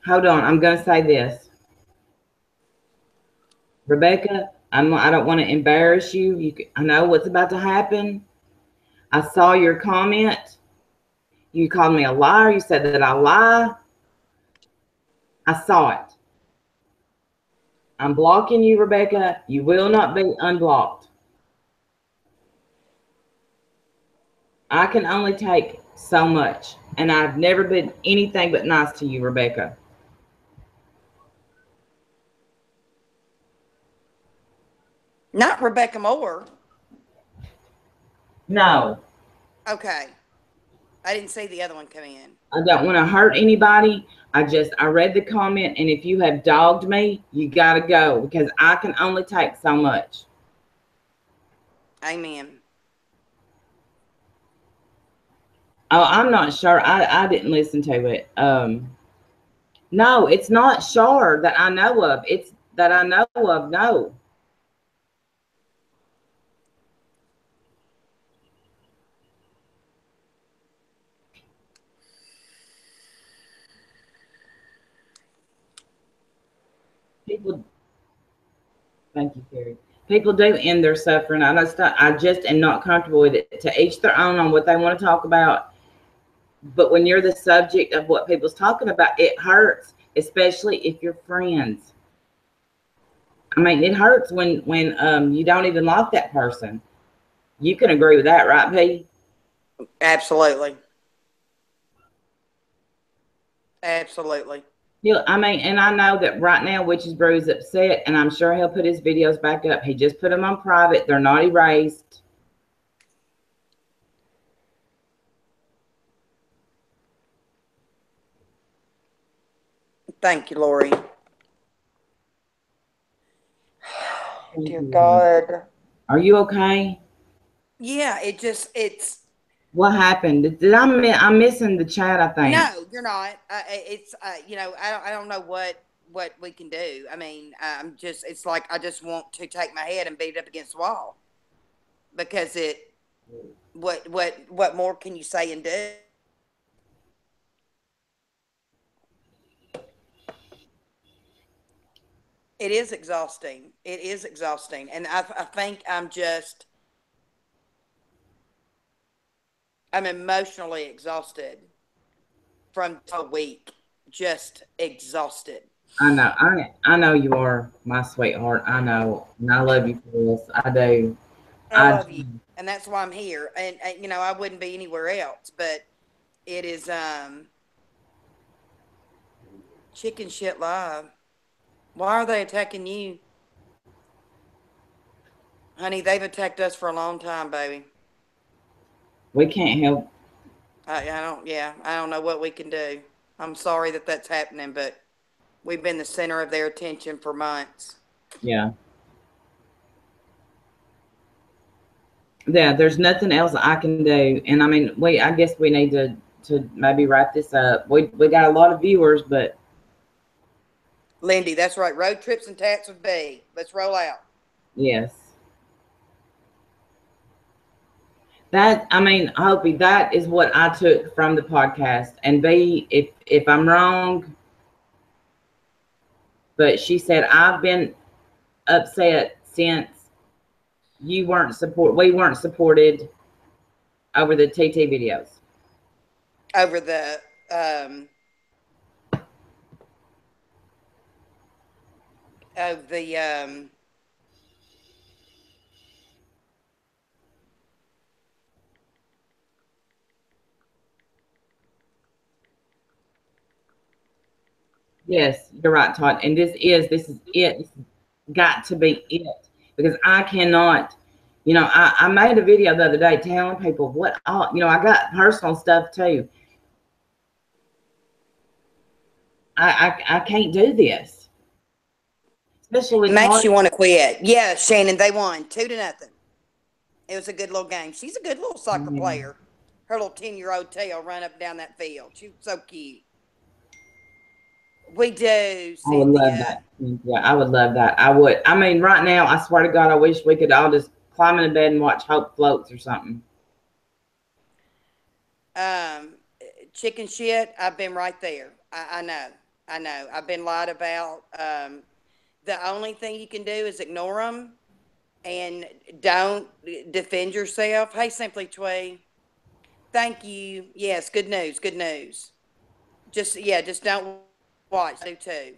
hold on. I'm going to say this. Rebecca, I don't want to embarrass you. I know what's about to happen. I saw your comment. You called me a liar. You said that I lie. I saw it. I'm blocking you, Rebecca. You will not be unblocked. I can only take so much, and I've never been anything but nice to you, Rebecca. Not Rebecca Moore. No. Okay. I didn't see the other one come in. I don't want to hurt anybody. I read the comment, and if you have dogged me, you got to go because I can only take so much. Amen. Oh, I'm not sure. I didn't listen to it. No, it's not Char that I know of. It's that I know of. No. People, thank you, Carrie. People do end their suffering. I just am not comfortable with it. To each their own on what they want to talk about. But when you're the subject of what people's talking about, it hurts, especially if you're friends. I mean, it hurts when you don't even like that person. You can agree with that, right, P? Absolutely. Absolutely. I mean, and I know that right now Witch's Brew is upset, and I'm sure he'll put his videos back up. He just put them on private. They're not erased. Thank you, Lori. Dear You, God. are you okay? Yeah, it's. What happened? Did I'm missing the chat, I think. No, you're not. It's I don't know what we can do. I mean, I'm just it's like I just want to take my head and beat it up against the wall because what more can you say and do? It is exhausting. It is exhausting, and I think I'm emotionally exhausted from a week, just exhausted. I know you are, my sweetheart. I know, and I love you for this. I do. I love you, and that's why I'm here. And I wouldn't be anywhere else. But it is chicken shit live. Why are they attacking you, honey? They've attacked us for a long time, baby. We can't help. I don't. Yeah, I don't know what we can do. I'm sorry that that's happening, but we've been the center of their attention for months. Yeah. Yeah, there's nothing else I can do. And I mean, I guess we need to maybe wrap this up. We got a lot of viewers, but Lindy, that's right. Road trips and tats with B. Let's roll out. yes. That, I mean, Hopi, that is what I took from the podcast. And B, if I'm wrong, but she said I've been upset since we weren't supported over the TT videos. Over the of the Yes, you're right, Todd. And this is it. It's got to be it because I cannot. I made a video the other day telling people what all. I got personal stuff too. I can't do this, especially with Makes Todd. you want to quit. Yeah, Shannon, they won 2-0. It was a good little game. She's a good little soccer player. Her little 10-year-old tail run up and down that field. She was so cute. We do, I would love Cynthia. that. Yeah, I would love that. I would. I mean, right now, I swear to God, I wish we could all just climb into bed and watch Hope Floats or something. Chicken shit, I've been right there. I know. I've been lied about. The only thing you can do is ignore them and don't defend yourself. Hey, Simply Twee. Thank you. Yes, good news. Good news. Just don't watch. I do too.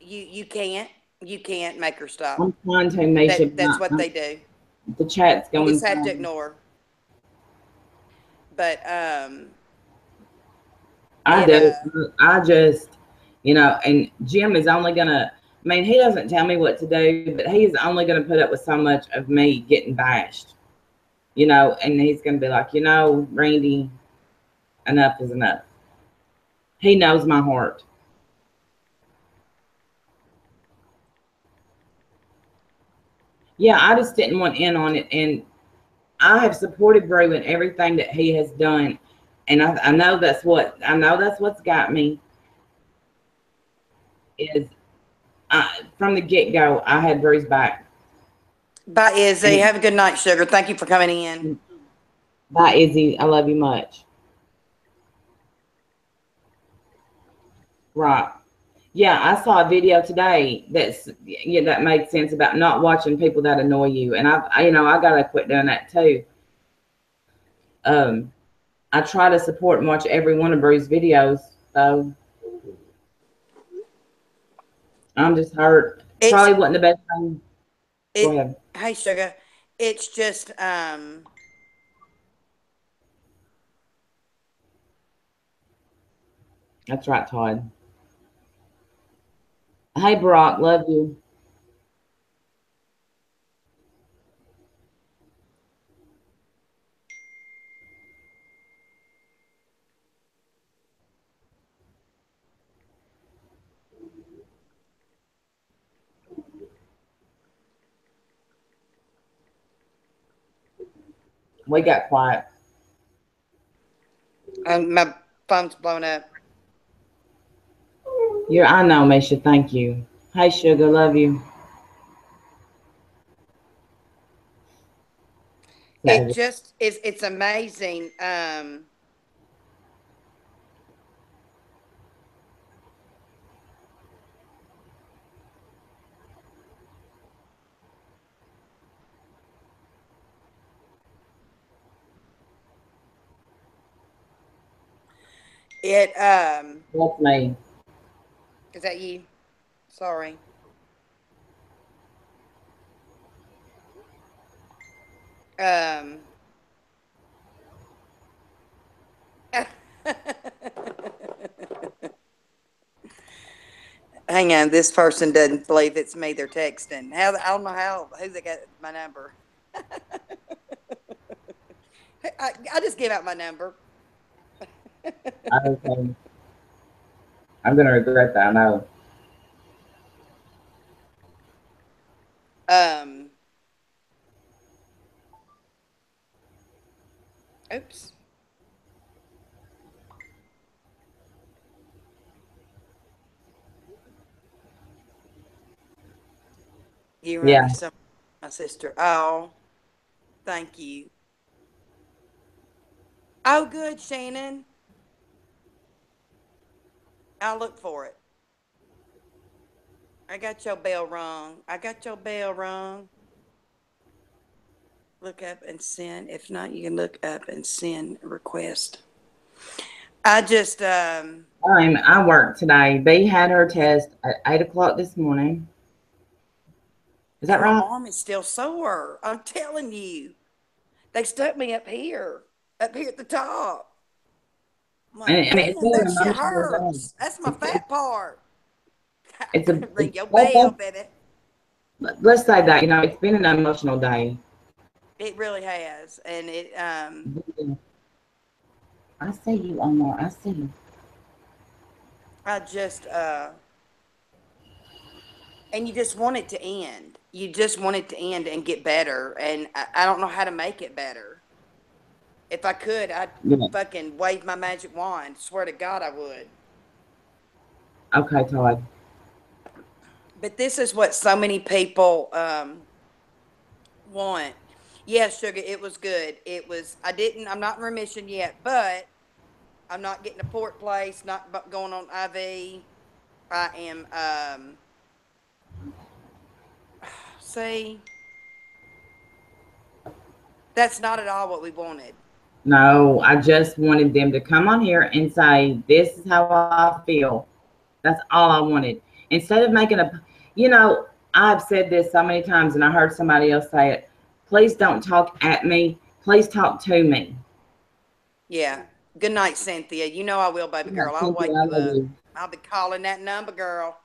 You can't make her stop. I'm trying to, Misha. That's what they do. The chat's You going. just have to ignore. But I do. I just, and Jim is only gonna. I mean, he doesn't tell me what to do, but he is only gonna put up with so much of me getting bashed. And he's gonna be like, Randy, enough is enough. He knows my heart. Yeah, I just didn't want in on it, and I have supported Brew in everything that he has done, and I know that's what's got me. Is from the get go, I had Brew's back. bye, Izzy. Have a good night, sugar. Thank you for coming in. Bye, Izzy. I love you much. Right. Yeah, I saw a video today that made sense about not watching people that annoy you, and I gotta quit doing that too. I try to support and watch every one of Brew's videos, so I'm just hurt. Probably wasn't the best thing. Go ahead. Hey, sugar. It's just That's right, Todd. Hey, Brock, love you. We got quiet. my phone's blown up. I know, Misha. Thank you. Hey, sugar, love you. It just is. It's amazing. That's me. Is that you? Sorry. Hang on, this person doesn't believe it's me. They're texting. I don't know who they got my number. I just give out my number. I'm gonna regret that. I know. Oops. You remind me so my sister. Oh, thank you. Oh, good, Shannon. I'll look for it. I got your bell rung. Look up and send. If not, you can look up and send a request. I just I worked today. B had her test at 8 o'clock this morning. Is that right? My arm is still sore. I'm telling you. They stuck me up here at the top. I'm like, And it's damn, been that an shit emotional day. hurts. That's my fat part. It's a, Ring it's, your bell, baby. let's say that, it's been an emotional day. It really has. And I see you, Omar. I see you. I just, and you just want it to end. You just want it to end and get better. And I don't know how to make it better. If I could, I'd Yeah. fucking wave my magic wand. Swear to God, I would. Okay, Todd. But this is what so many people want. Yeah, sugar, it was good. I'm not in remission yet, but I'm not getting a port place, not going on IV. I am, see, that's not at all what we wanted. No, I just wanted them to come on here and say, this is how I feel. That's all I wanted. Instead of making I've said this so many times and I heard somebody else say it. Please don't talk at me. Please talk to me. Yeah. Good night, Cynthia. You know I will, baby Yeah, girl. I'll Cynthia, wake I you love up. you. I'll be calling that number, girl.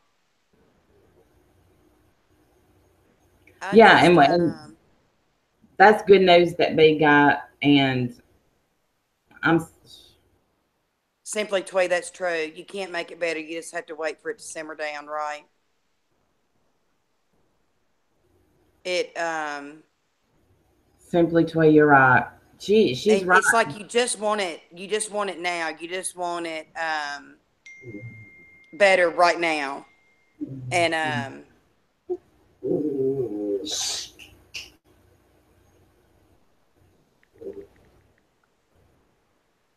I Yeah, just, and that's good news that they got. And I'm simply, Twee, that's true. You can't make it better. You just have to wait for it to simmer down, right? It, simply Twee, you're right. She's right. it's like you just want it. You just want it now. You just want it, better right now. And,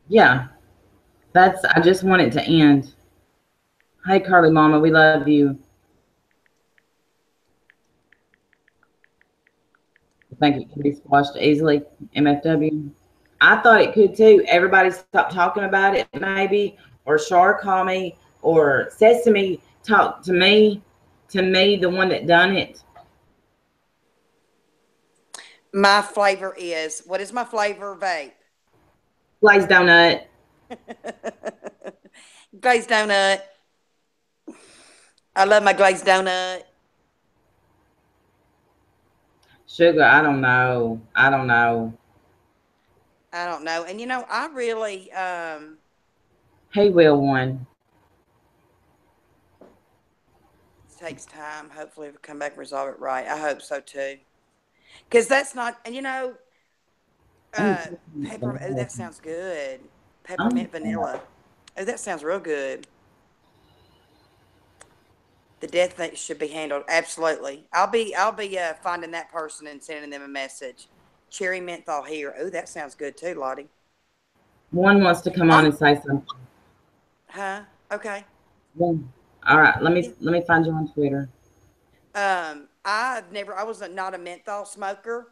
Yeah, I just want it to end. Hey, Carly Mama, we love you. I think it can be squashed easily, MFW. I thought it could too. Everybody stopped talking about it, maybe, or Shar call me, or Sesame talk to me, the one that done it. my flavor is, what is my flavor, vape? Glazed donut. Glazed donut. I love my glazed donut. Sugar, I don't know. I don't know. I don't know. And I really, He will one. it takes time. Hopefully we'll come back and resolve it right. I hope so too. Because that's not, and pepper, oh, that sounds good. Peppermint vanilla. Oh, that sounds real good. The death thing should be handled. Absolutely. I'll be finding that person and sending them a message. Cherry menthol here. Oh, that sounds good too, Lottie. One wants to come on and say something. Huh? Okay. One. All right. Let me find you on Twitter. I was not a menthol smoker,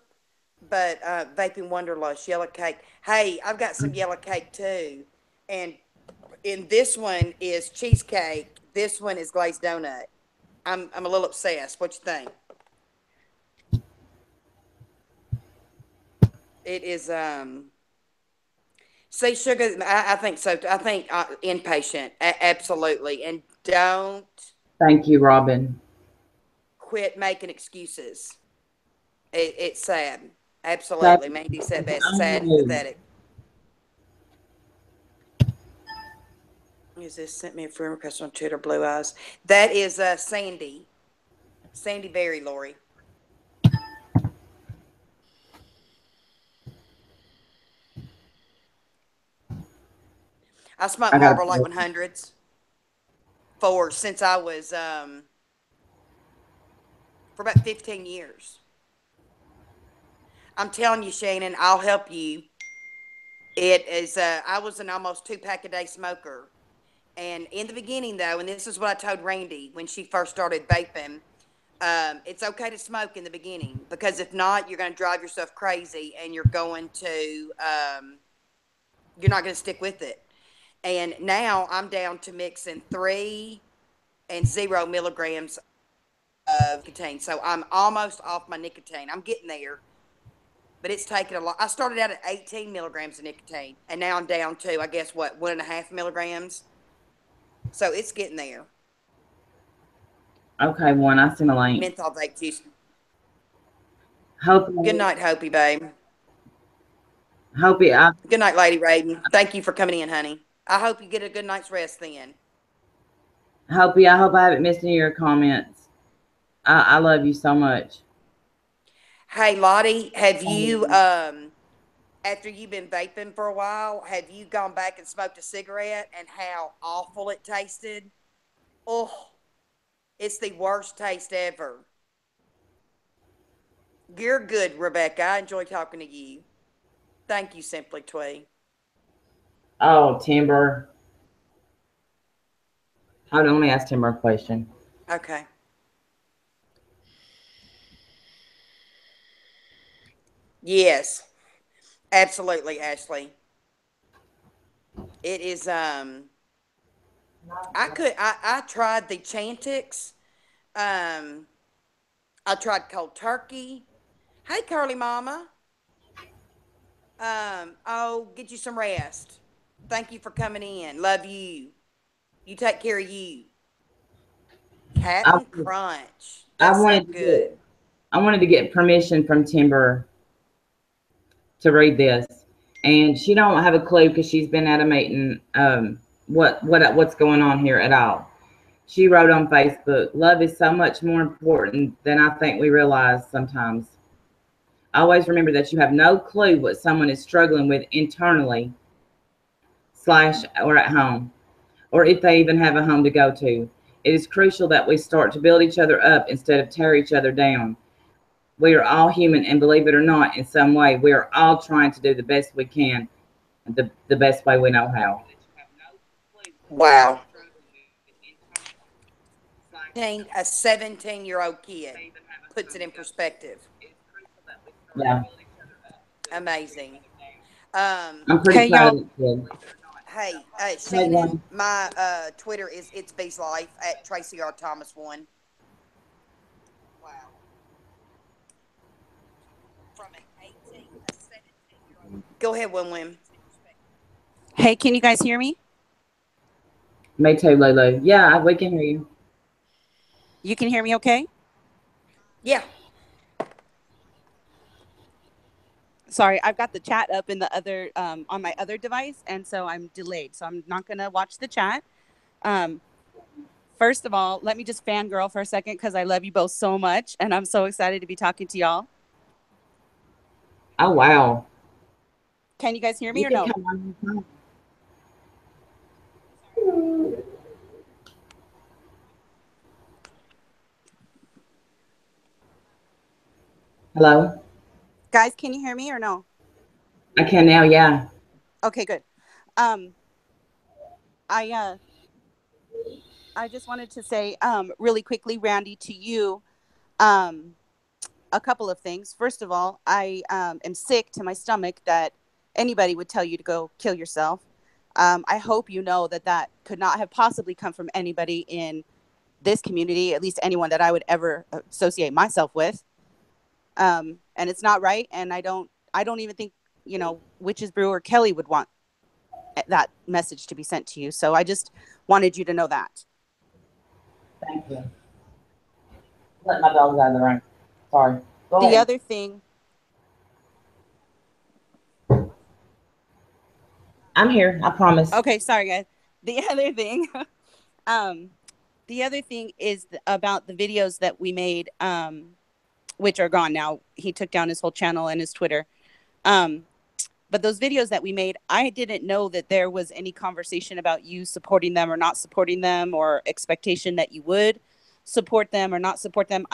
but vaping Wonderlust, yellow cake. Hey, I've got some yellow cake too. And this one is cheesecake. This one is glazed donut. I'm a little obsessed. What you think? It is see, sugar, I think so. I think inpatient, absolutely. And don't Thank you, Robin. quit making excuses. It's sad. Absolutely. That, Mandy said best. Sad and pathetic. Is this sent me a friend request on Twitter, Blue Eyes? That is Sandy. Sandy Berry, Lori. I smoked Marlboro Light 100s since I was for about 15 years. I'm telling you, Shannon, I'll help you. It is. I was an almost 2-pack a day smoker, and in the beginning, though, and this is what I told Randy when she first started vaping. It's okay to smoke in the beginning, because if not, you're going to drive yourself crazy, and you're not going to stick with it. And now I'm down to mixing 3 and 0 milligrams of nicotine. So I'm almost off my nicotine. I'm getting there. but it's taken a lot. I started out at 18 milligrams of nicotine, and now I'm down to, I guess, what, 1.5 milligrams. So it's getting there. Okay, one. I seen a link. Menthol vape juice. Hope. Good night, Hopi, babe. Hope. Good night, Lady Raven. Thank you for coming in, honey. I hope you get a good night's rest then. Hope I haven't missed any of your comments. I love you so much. Hey, Lottie, have you, after you've been vaping for a while, have you gone back and smoked a cigarette and how awful it tasted? Oh, it's the worst taste ever. You're good, Rebecca. I enjoy talking to you. Thank you, Simply Twee. Oh, Timber. Hold on, let me ask Timber a question. Okay. Yes, absolutely, Ashley. It is, I tried the Chantix. I tried cold turkey. Hey, Curly Mama. Oh, get you some rest. Thank you for coming in. Love you. You take care of you. Captain Crunch. That's so good. I wanted to get permission from Timber to read this, and she don't have a clue because she's been animating what's going on here at all. She wrote on Facebook, "Love is so much more important than I think we realize sometimes. Always remember that you have no clue what someone is struggling with internally / or at home, or if they even have a home to go to. It is crucial that we start to build each other up instead of tear each other down. We are all human, and believe it or not, in some way, we are all trying to do the best we can, the best way we know how." Wow. A 17-year-old kid puts it in perspective. Yeah. Amazing. I'm pretty proud of it. Hey, Shannon, my Twitter is It's Bee's Life at Tracy R. Thomas 1. Wow. From an 18, a 17-year-old. Go ahead, Wim. Hey, can you guys hear me? Me too, Lulu. Yeah, we can hear you. You can hear me okay? Yeah. Sorry, I've got the chat up in the other on my other device, and so I'm delayed. So I'm not gonna watch the chat. First of all, let me just fangirl for a second because I love you both so much, and I'm so excited to be talking to y'all. Oh wow! Can you guys hear me or no? Hello? Guys, can you hear me or no? I can now, yeah. Okay, good. I just wanted to say really quickly, Randy, to you, a couple of things. First of all, I am sick to my stomach that anybody would tell you to go kill yourself. I hope you know that could not have possibly come from anybody in this community, at least anyone that I would ever associate myself with. And it's not right. And I don't even think, Witches Brew or Kelly would want that message to be sent to you. So I just wanted you to know that. Thank you. Let my dogs out of the room. Sorry. Go ahead. Other thing. I'm here. I promise. Okay. Sorry, guys. The other thing, is about the videos that we made, which are gone now. He took down his whole channel and his Twitter. But those videos that we made, I didn't know that there was any conversation about you supporting them or not supporting them, or expectation that you would support them or not support them.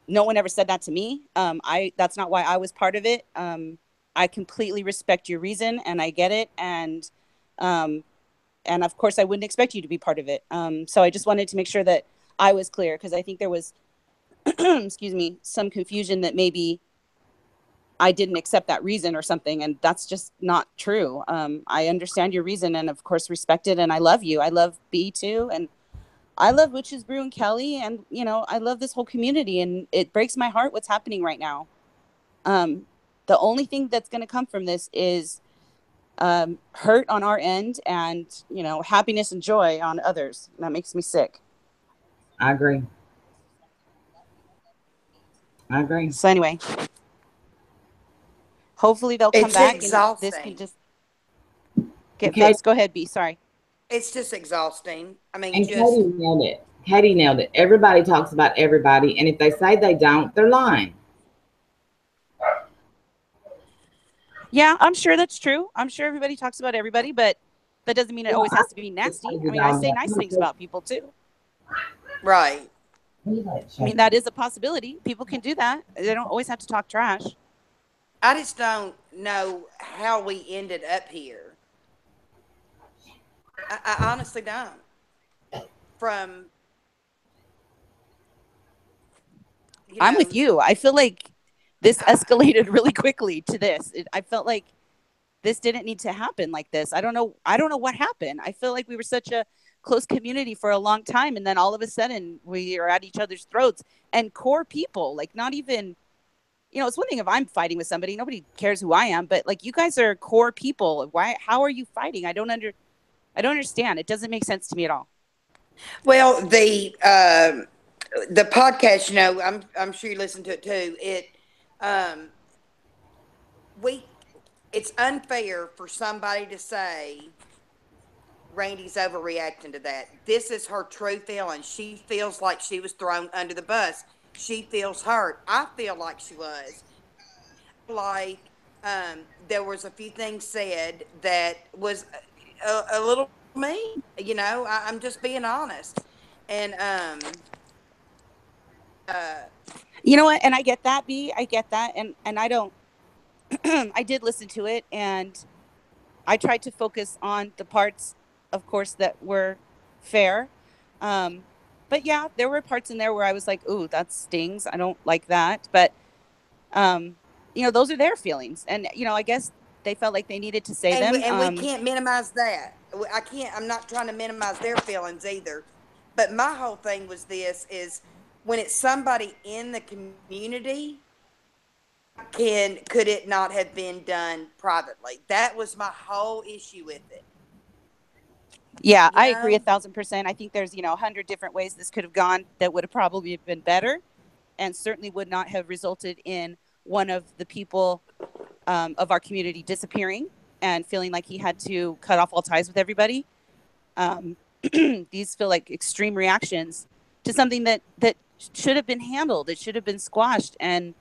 No one ever said that to me. That's not why I was part of it. I completely respect your reason and I get it. And of course I wouldn't expect you to be part of it. So I just wanted to make sure that I was clear, because I think there was, excuse me, some confusion that maybe I didn't accept that reason or something. And that's just not true. I understand your reason and of course respect it. And I love you. I love B too. And I love Witches Brew and Kelly. And, I love this whole community, and it breaks my heart what's happening right now. The only thing that's going to come from this is hurt on our end and, you know, happiness and joy on others. And that makes me sick. I agree. I agree. So anyway, hopefully they'll come It's back exhausting. and this can just get Okay. fixed. Go ahead, B. Sorry. It's just exhausting. I mean, And just Katie nailed it. Katie nailed it. Everybody talks about everybody, and if they say they don't, they're lying. Yeah, I'm sure that's true. I'm sure everybody talks about everybody, but that doesn't mean it always has to be nasty. I mean, I say nice things about people too. right. I mean, that is a possibility. People can do that. They don't always have to talk trash. I just don't know how we ended up here. I honestly don't. From I'm with you. I feel like this escalated really quickly to this. I felt like this didn't need to happen like this. I don't know what happened. I feel like we were such a close community for a long time, and then all of a sudden we are at each other's throats. And core people, like, not even, you know, it's one thing if I'm fighting with somebody, nobody cares who I am, but like, you guys are core people. How are you fighting? I don't understand. It doesn't make sense to me at all. Well, the podcast, you know, I'm sure you listen to it too. It's unfair for somebody to say Randy's overreacting to that. This is her true feeling. She feels like she was thrown under the bus. She feels hurt. I feel like she was. Like, there was a few things said that was a little mean. You know, I'm just being honest. And you know what? And I get that, B. I get that. And I don't, I did listen to it, and I tried to focus on the parts, of course, that were fair. But yeah, there were parts in there where I was like, ooh, that stings. I don't like that. But, you know, those are their feelings. And, you know, I guess they felt like they needed to say them. And we can't minimize that. I'm not trying to minimize their feelings either. But my whole thing was is when it's somebody in the community, could it not have been done privately? That was my whole issue with it. Yeah, I agree 1,000%. I think there's, 100 different ways this could have gone that would have probably been better, and certainly would not have resulted in one of the people of our community disappearing and feeling like he had to cut off all ties with everybody. These feel like extreme reactions to something that should have been handled. It should have been squashed. And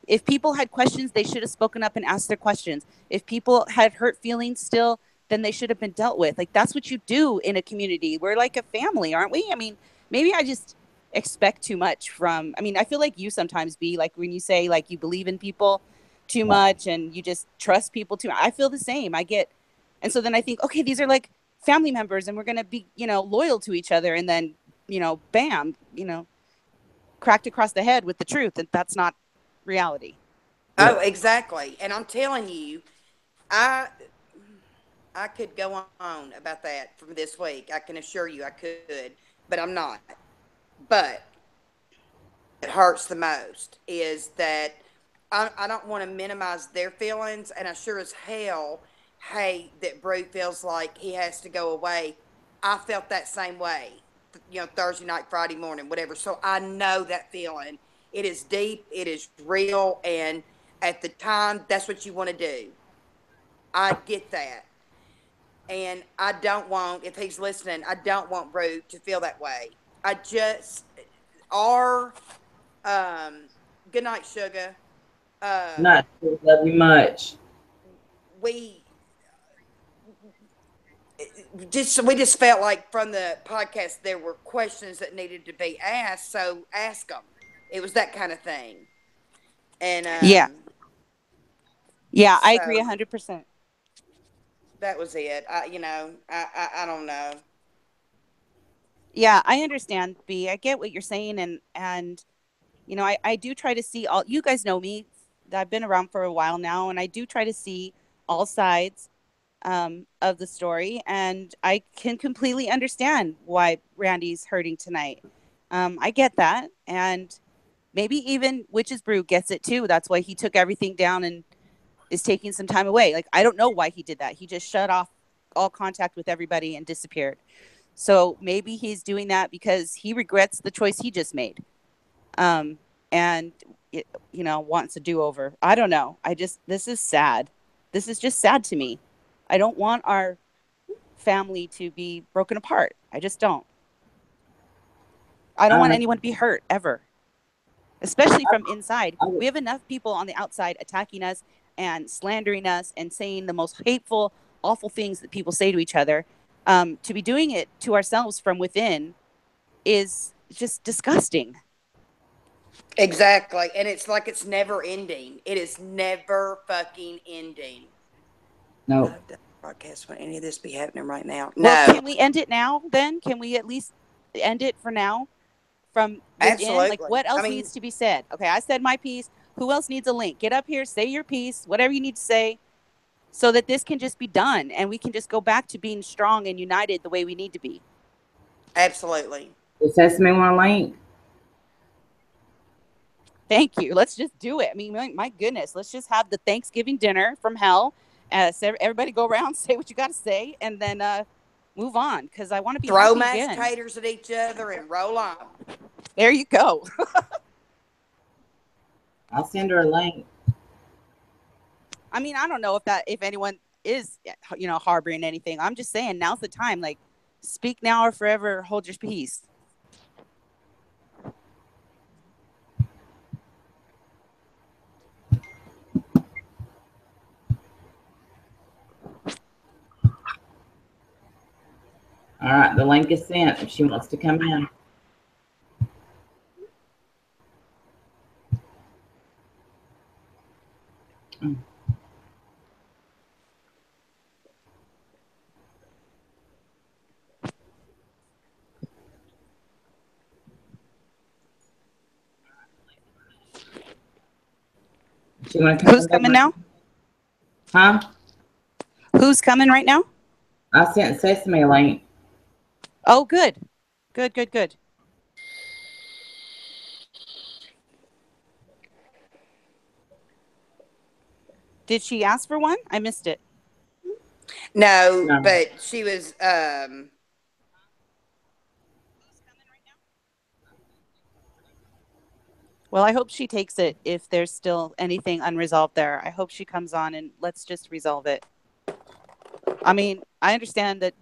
if people had questions, they should have spoken up and asked their questions. If people had hurt feelings still, then they should have been dealt with. Like, that's what you do in a community. We're like a family, aren't we? I mean, maybe I just expect too much from, I feel like you sometimes be like, when you say like you believe in people too much and you just trust people too much. I feel the same. And so then I think, okay, these are like family members and we're going to be, loyal to each other. And then, bam, cracked across the head with the truth. And that's not reality. Oh, exactly. And I'm telling you, I could go on about that from this week. I can assure you I could, but I'm not. But it hurts the most is that I don't want to minimize their feelings, and I sure as hell hate that Brew feels like he has to go away. I felt that same way, Thursday night, Friday morning, whatever. So I know that feeling. It is deep, it is real, and at the time, that's what you want to do. I get that. And I don't want, if he's listening, I don't want Brew to feel that way. Good night, sugar. Not love you much. We just felt like from the podcast there were questions that needed to be asked, so ask them. It was that kind of thing. And yeah, I agree 100%. That was it. I don't know. Yeah, I understand, B. I get what you're saying, and I do try to see all. You guys know me. I've been around for a while now, and I do try to see all sides of the story, and I can completely understand why Randy's hurting tonight. I get that, and maybe even Witch's Brew gets it too. That's why he took everything down and is taking some time away. Like, I don't know why he did that. He just shut off all contact with everybody and disappeared. So maybe he's doing that because he regrets the choice he just made. And wants a do-over. I don't know. This is sad. This is just sad to me. I don't want our family to be broken apart. I just don't. I don't want anyone to be hurt ever, especially from inside. We have enough people on the outside attacking us and slandering us and saying the most hateful, awful things that people say to each other. To be doing it to ourselves from within is just disgusting. Exactly. And it's like it's never ending. It is never fucking ending. No. Broadcast when any of this be happening right now. Well, No. can we end it now then? Can we at least end it for now? From within? Absolutely. Like, what else needs to be said? Okay, I said my piece. Who else needs a link? Get up here, say your piece, whatever you need to say, so that this can just be done and we can just go back to being strong and united the way we need to be. Absolutely. Does Sesame want a link? Thank you. Let's just do it. I mean, my goodness, let's just have the Thanksgiving dinner from hell. So everybody go around, say what you got to say, and then move on, because I want to be throw happy mashed again. taters at each other and roll on. There you go. I'll send her a link. I mean, I don't know if anyone is, harboring anything. I'm just saying, now's the time. Like, speak now or forever hold your peace. All right, the link is sent if she wants to come in. Who's coming now? Huh? Who's coming right now? I sent Sesame a link. Oh, good. Good. Did she ask for one? I missed it. No, but she was Well, I hope she takes it if there's still anything unresolved there. I hope she comes on and let's just resolve it. I mean, I understand that,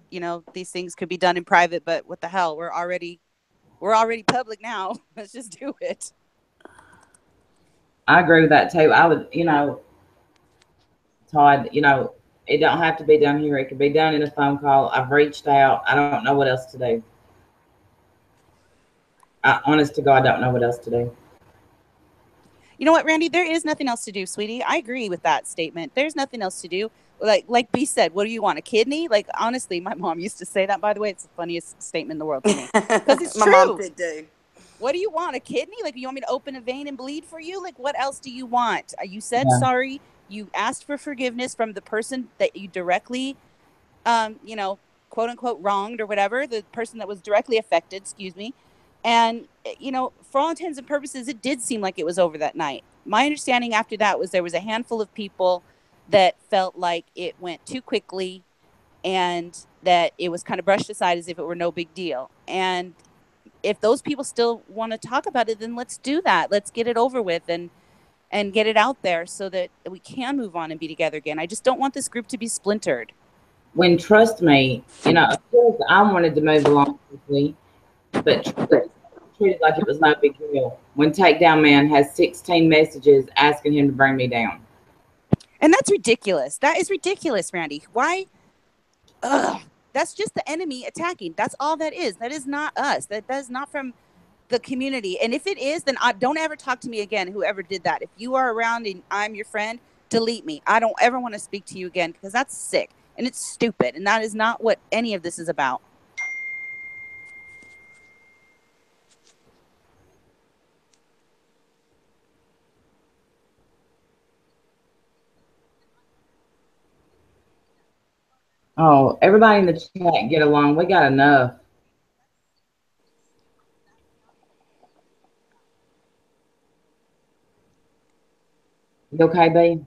these things could be done in private, but what the hell? We're already public now. Let's just do it. I agree with that too. I would, Todd, it don't have to be done here. It could be done in a phone call. I've reached out. I don't know what else to do. Honest to God, I don't know what else to do. You know what, Randy? There is nothing else to do, sweetie. I agree with that statement. There's nothing else to do. Like B said, what do you want? A kidney? Like, honestly, my mom used to say that, by the way. It's the funniest statement in the world to me. Because it's my true. mom did too. What do you want? A kidney? Like, you want me to open a vein and bleed for you? Like, what else do you want? You said sorry. You asked for forgiveness from the person that you directly, quote unquote, wronged or whatever. The person that was directly affected, excuse me. And, for all intents and purposes, it did seem like it was over that night. My understanding after that was there was a handful of people that felt like it went too quickly and that it was kind of brushed aside as if it were no big deal. And if those people still want to talk about it, then let's do that. Let's get it over with and get it out there so that we can move on and be together again. I just don't want this group to be splintered. When, trust me, of course I wanted to move along quickly, but treated like it was no big deal. When Takedown Man has 16 messages asking him to bring me down. And that's ridiculous. That is ridiculous, Randy. Why? Ugh. That's just the enemy attacking. That's all that is. That is not us. That is not from the community. And if it is, then don't ever talk to me again, whoever did that. If you are around and I'm your friend, delete me. I don't ever want to speak to you again because that's sick and it's stupid. And that is not what any of this is about. Oh, everybody in the chat get along. We got enough. You okay, babe?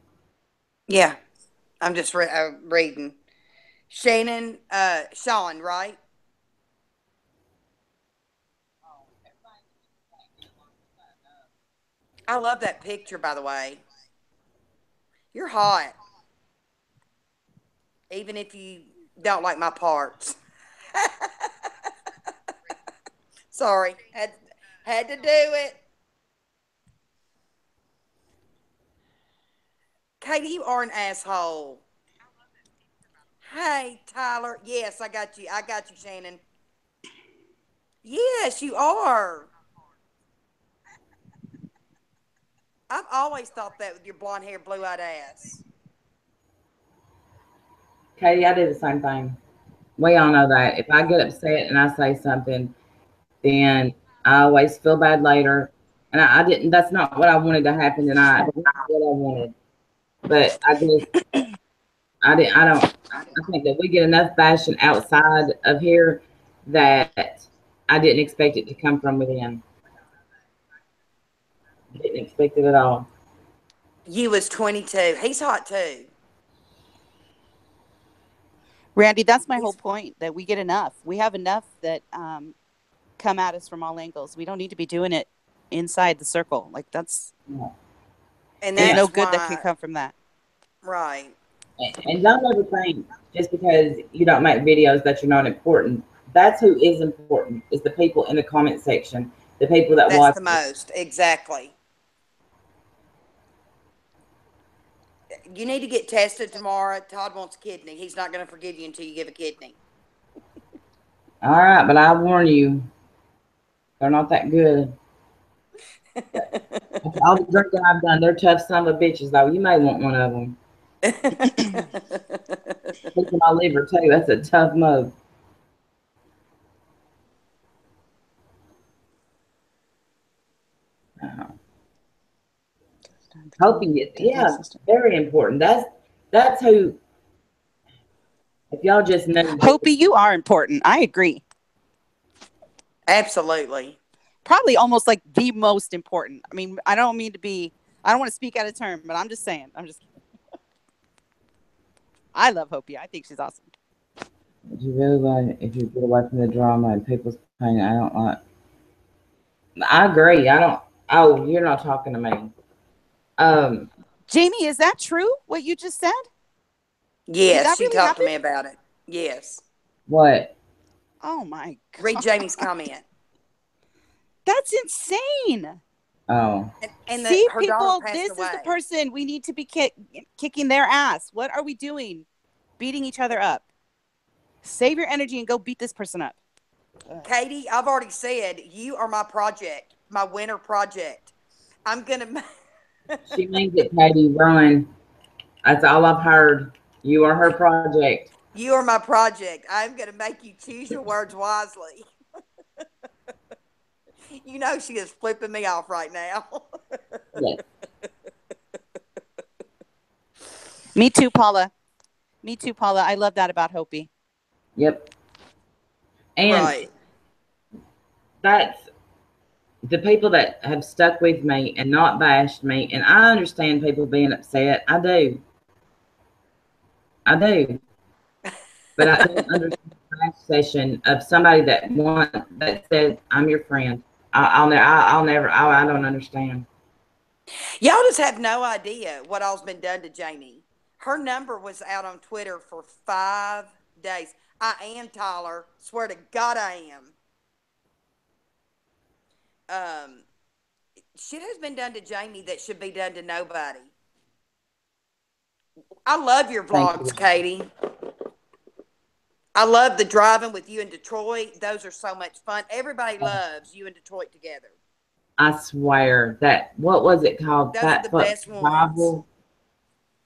Yeah, I'm just reading. Sean, right? I love that picture, by the way. You're hot, even if you don't like my parts. Sorry, had to do it. Katie, you are an asshole. Hey, Tyler. Yes, I got you. I got you, Shannon. Yes, you are. I've always thought that with your blonde hair, blue eyed ass. Katie, I do the same thing. We all know that. If I get upset and I say something, then I always feel bad later. And I didn't, that's not what I wanted to happen tonight. That's not what I wanted. But I just, I think that we get enough bashing outside of here that I didn't expect it to come from within. Didn't expect it at all. You was 22. He's hot too. Randy, that's my whole point, that we get enough. We have enough that come at us from all angles. We don't need to be doing it inside the circle. Like that's And there's that's no good why, that can come from that. right. And don't ever think just because you don't make videos that you're not important. That's who is important, is the people in the comment section, the people that That's watch the it. most. Exactly. You need to get tested tomorrow. Todd wants a kidney. He's not going to forgive you until you give a kidney. All right, but I warn you, they're not that good. All the drinking I've done, they're tough son of a bitches, though. You may want one of them. Look at my liver, too. That's a tough mug. Hoping it, yeah, very important. That's who. If y'all just know, Hopi, you are important. I agree. Absolutely. Probably almost like the most important. I mean, I don't mean to be, I don't want to speak out of turn, but I'm just saying. I love Hopi. I think she's awesome. if you really like, if you get away from the drama and people's pain, I don't like. I agree. I don't. Oh, you're not talking to me. Jamie, is that true? What you just said? Yes, she really talked happen? to me about it. Yes. What? Oh my God. Read Jamie's comment. That's insane. Oh. And See, her people, daughter passed this away. is the person we need to be kicking their ass. What are we doing? Beating each other up. Save your energy and go beat this person up. Katie, I've already said you are my project, my winter project. I'm gonna. She means it, Katie. Run. That's all I've heard. You are her project. You are my project. I'm gonna make you choose your words wisely. You know she is flipping me off right now. Yes. Me too, Paula. Me too, Paula. I love that about Hopi. Yep. And Right. that's the people that have stuck with me and not bashed me. And I understand people being upset. I do. I do. But I don't understand the bash session of somebody that says I'm your friend. I don't understand. Y'all just have no idea what all's been done to Jamie. Her number was out on Twitter for 5 days. I am Tyler. Swear to God I am. Shit has been done to Jamie that should be done to nobody. I love your vlogs, Katie. I love the driving with you in Detroit. Those are so much fun. Everybody loves you in Detroit together. I swear that, what was it called? Those Fat are the Fuck best Survival. ones.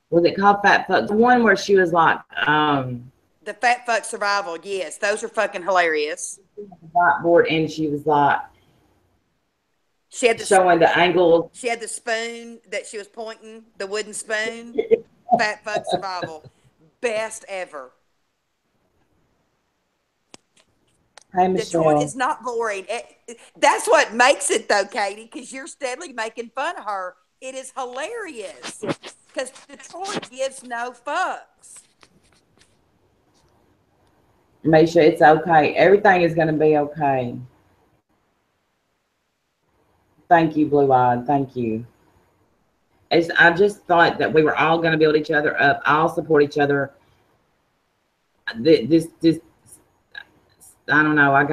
Was it called Fat Fuck? The one where she was like, the Fat Fuck Survival. Yes, those are fucking hilarious. Whiteboard, and she was like, she had the showing the angles. She had the spoon that she was pointing, the wooden spoon. Fat Fuck Survival. Best ever. Hey, Michelle. Detroit is not boring. That's what makes it, though, Katie, because you're steadily making fun of her. It is hilarious because Detroit gives gives no fucks. Misha, it's okay. Everything is going to be okay. Thank you, Blue Eyed. Thank you. I just thought that we were all going to build each other up, all support each other. This, I don't know. I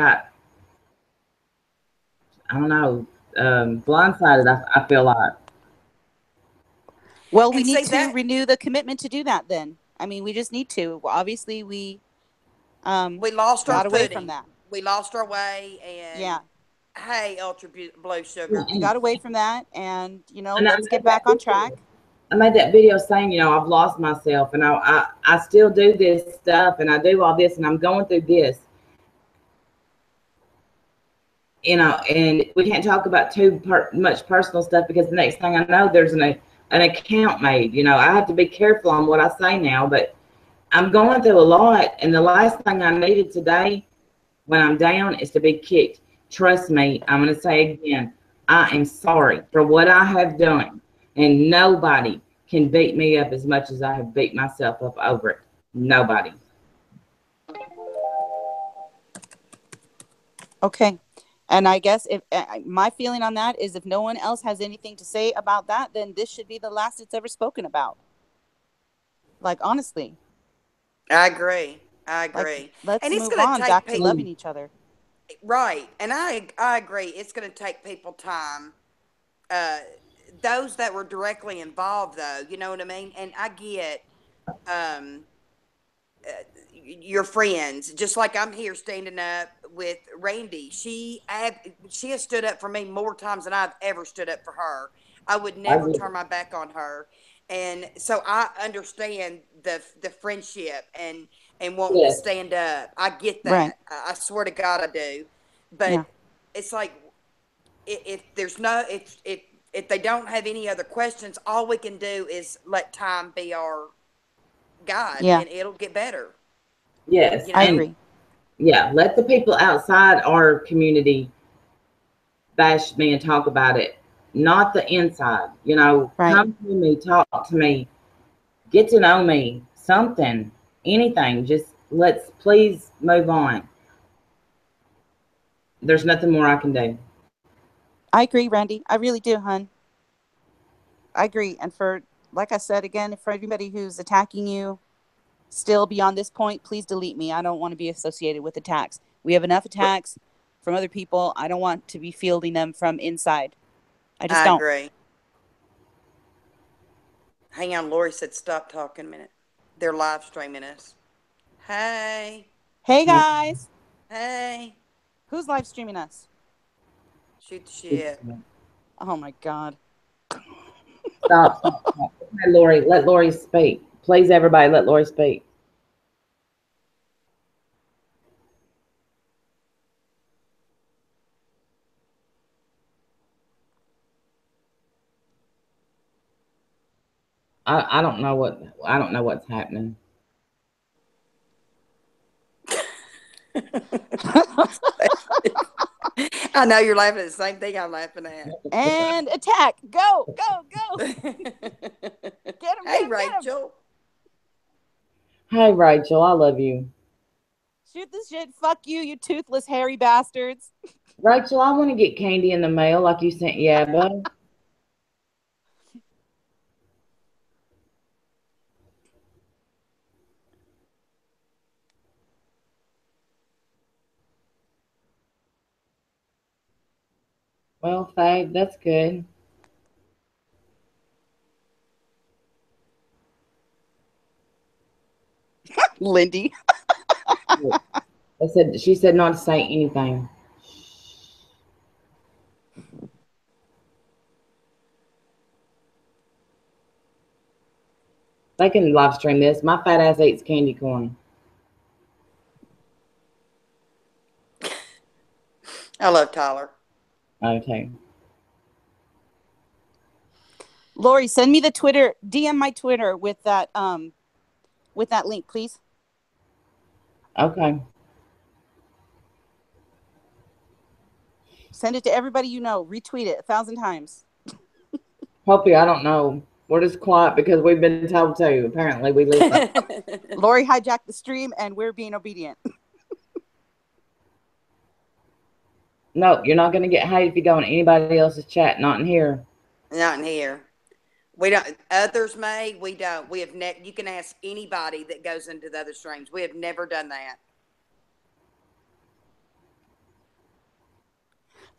don't know, blindsided. I feel like. Well, we And need see to that- renew the commitment to do that. Then, I mean, we just need to. Well, obviously, we lost our got away footing. from that. We lost our way, and Yeah. hey, Ultra Blue Sugar. We got away from that, and And let's get back on track. I made that video saying, I've lost myself, and I still do this stuff, and I do all this, and I'm going through this. And we can't talk about too much personal stuff, because the next thing I know, there's an account made. I have to be careful on what I say now, but I'm going through a lot, and the last thing I needed today when I'm down is to be kicked. Trust me, I'm going to say again, I am sorry for what I have done, and nobody can beat me up as much as I have beat myself up over it. Nobody. Okay. And I guess if my feeling on that is, if no one else has anything to say about that, then this should be the last it's ever spoken about. Like, honestly. I agree. Like, let's And it's move gonna on take back to people- loving each other. Right. And I agree. It's going to take people time. Those that were directly involved, though, you know what I mean? And I get your friends, just like I'm here standing up with Randy. She has stood up for me more times than I've ever stood up for her. I would never turn my back on her. And so I understand the friendship and wanting to stand up. I get that. Right. I swear to God I do. But it's like, if there's no, if they don't have any other questions, all we can do is let time be our guide, and it'll get better. Yes, I agree. Yeah, let the people outside our community bash me and talk about it, not the inside. Come to me, talk to me, get to know me, something, anything. Just let's please move on. There's nothing more I can do. I agree, Randy. I really do, hon. I agree. And like I said again, for everybody who's attacking you still beyond this point, please delete me. I don't want to be associated with attacks. We have enough attacks from other people. I don't want to be fielding them from inside. I just don't. I agree. Hang on, Lori said stop talking a minute. They're live streaming us. Hey. Hey, guys. Hey. Who's live streaming us? Shoot the shit. Oh, my God. Stop. Let Lori speak. Please, everybody, let Lori speak. I don't know what's happening. I know you're laughing at the same thing I'm laughing at. And attack. Go. Get him. Hey, Rachel. Hey, Rachel, I love you. Shoot this shit. Fuck you, you toothless, hairy bastards. Rachel, I want to get candy in the mail like you sent Yabba. Well, Faye, that's good. Lindy. She said not to say anything. They can live stream this. My fat ass eats candy corn. I love Tyler. Okay. Lori, send me the Twitter. DM my Twitter with that link, please. Okay. Send it to everybody you know. Retweet it 1,000 times. Hope you. I don't know. We're just quiet because we've been told to. Apparently, we listen. Lori hijacked the stream, and we're being obedient. No, you're not going to get hate if you go in anybody else's chat. Not in here. Not in here. We don't. Others may. We don't. We have you can ask anybody that goes into the other streams. We have never done that.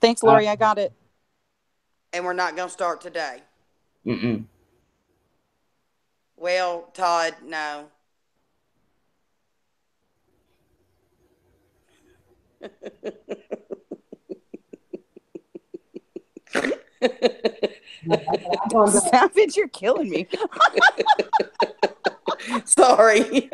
Thanks, Lori. I got it. And we're not going to start today. Mm-mm. Well, Todd, no. Savage, you're killing me. Sorry.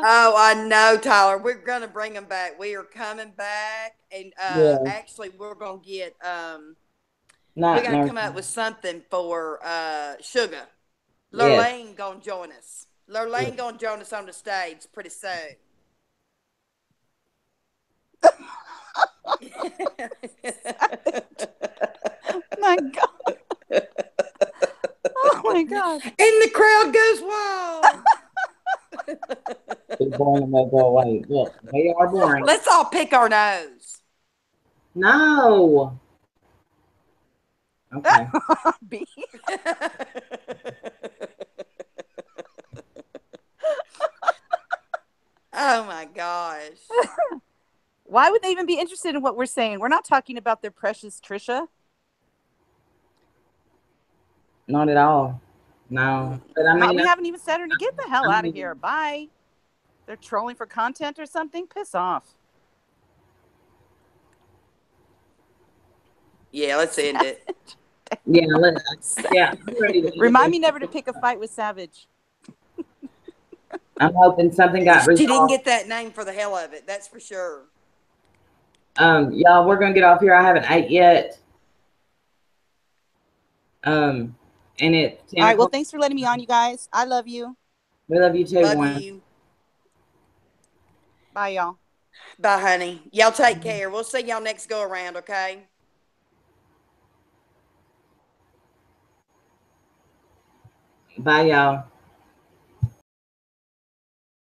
Oh, I know, Tyler. We're gonna bring them back. We are coming back, and actually, we're gonna get we gotta come up with something for Sugar. Lurlane gonna join us. Lurlane gonna join us on the stage pretty soon. My God. Oh my God. And the crowd goes wild. They're boring and they go away. Look, they are boring. Let's all pick our nose. No. Okay. B. Oh my gosh. Why would they even be interested in what we're saying? We're not talking about their precious Trisha. Not at all. No. But I mean, we haven't even said her to get the hell out of here. Bye. They're trolling for content or something? Piss off. Yeah, let's end it. Yeah, yeah. Remind me never to pick a fight with Savage. I'm hoping something got resolved. She didn't get that name for the hell of it. That's for sure. Y'all, we're gonna get off here. I haven't ate yet. And it's all right. Well, thanks for letting me on, you guys. I love you. We love you too. Love you. Bye, y'all. Bye, honey. Y'all take care. We'll see y'all next go around. Okay. Bye, y'all.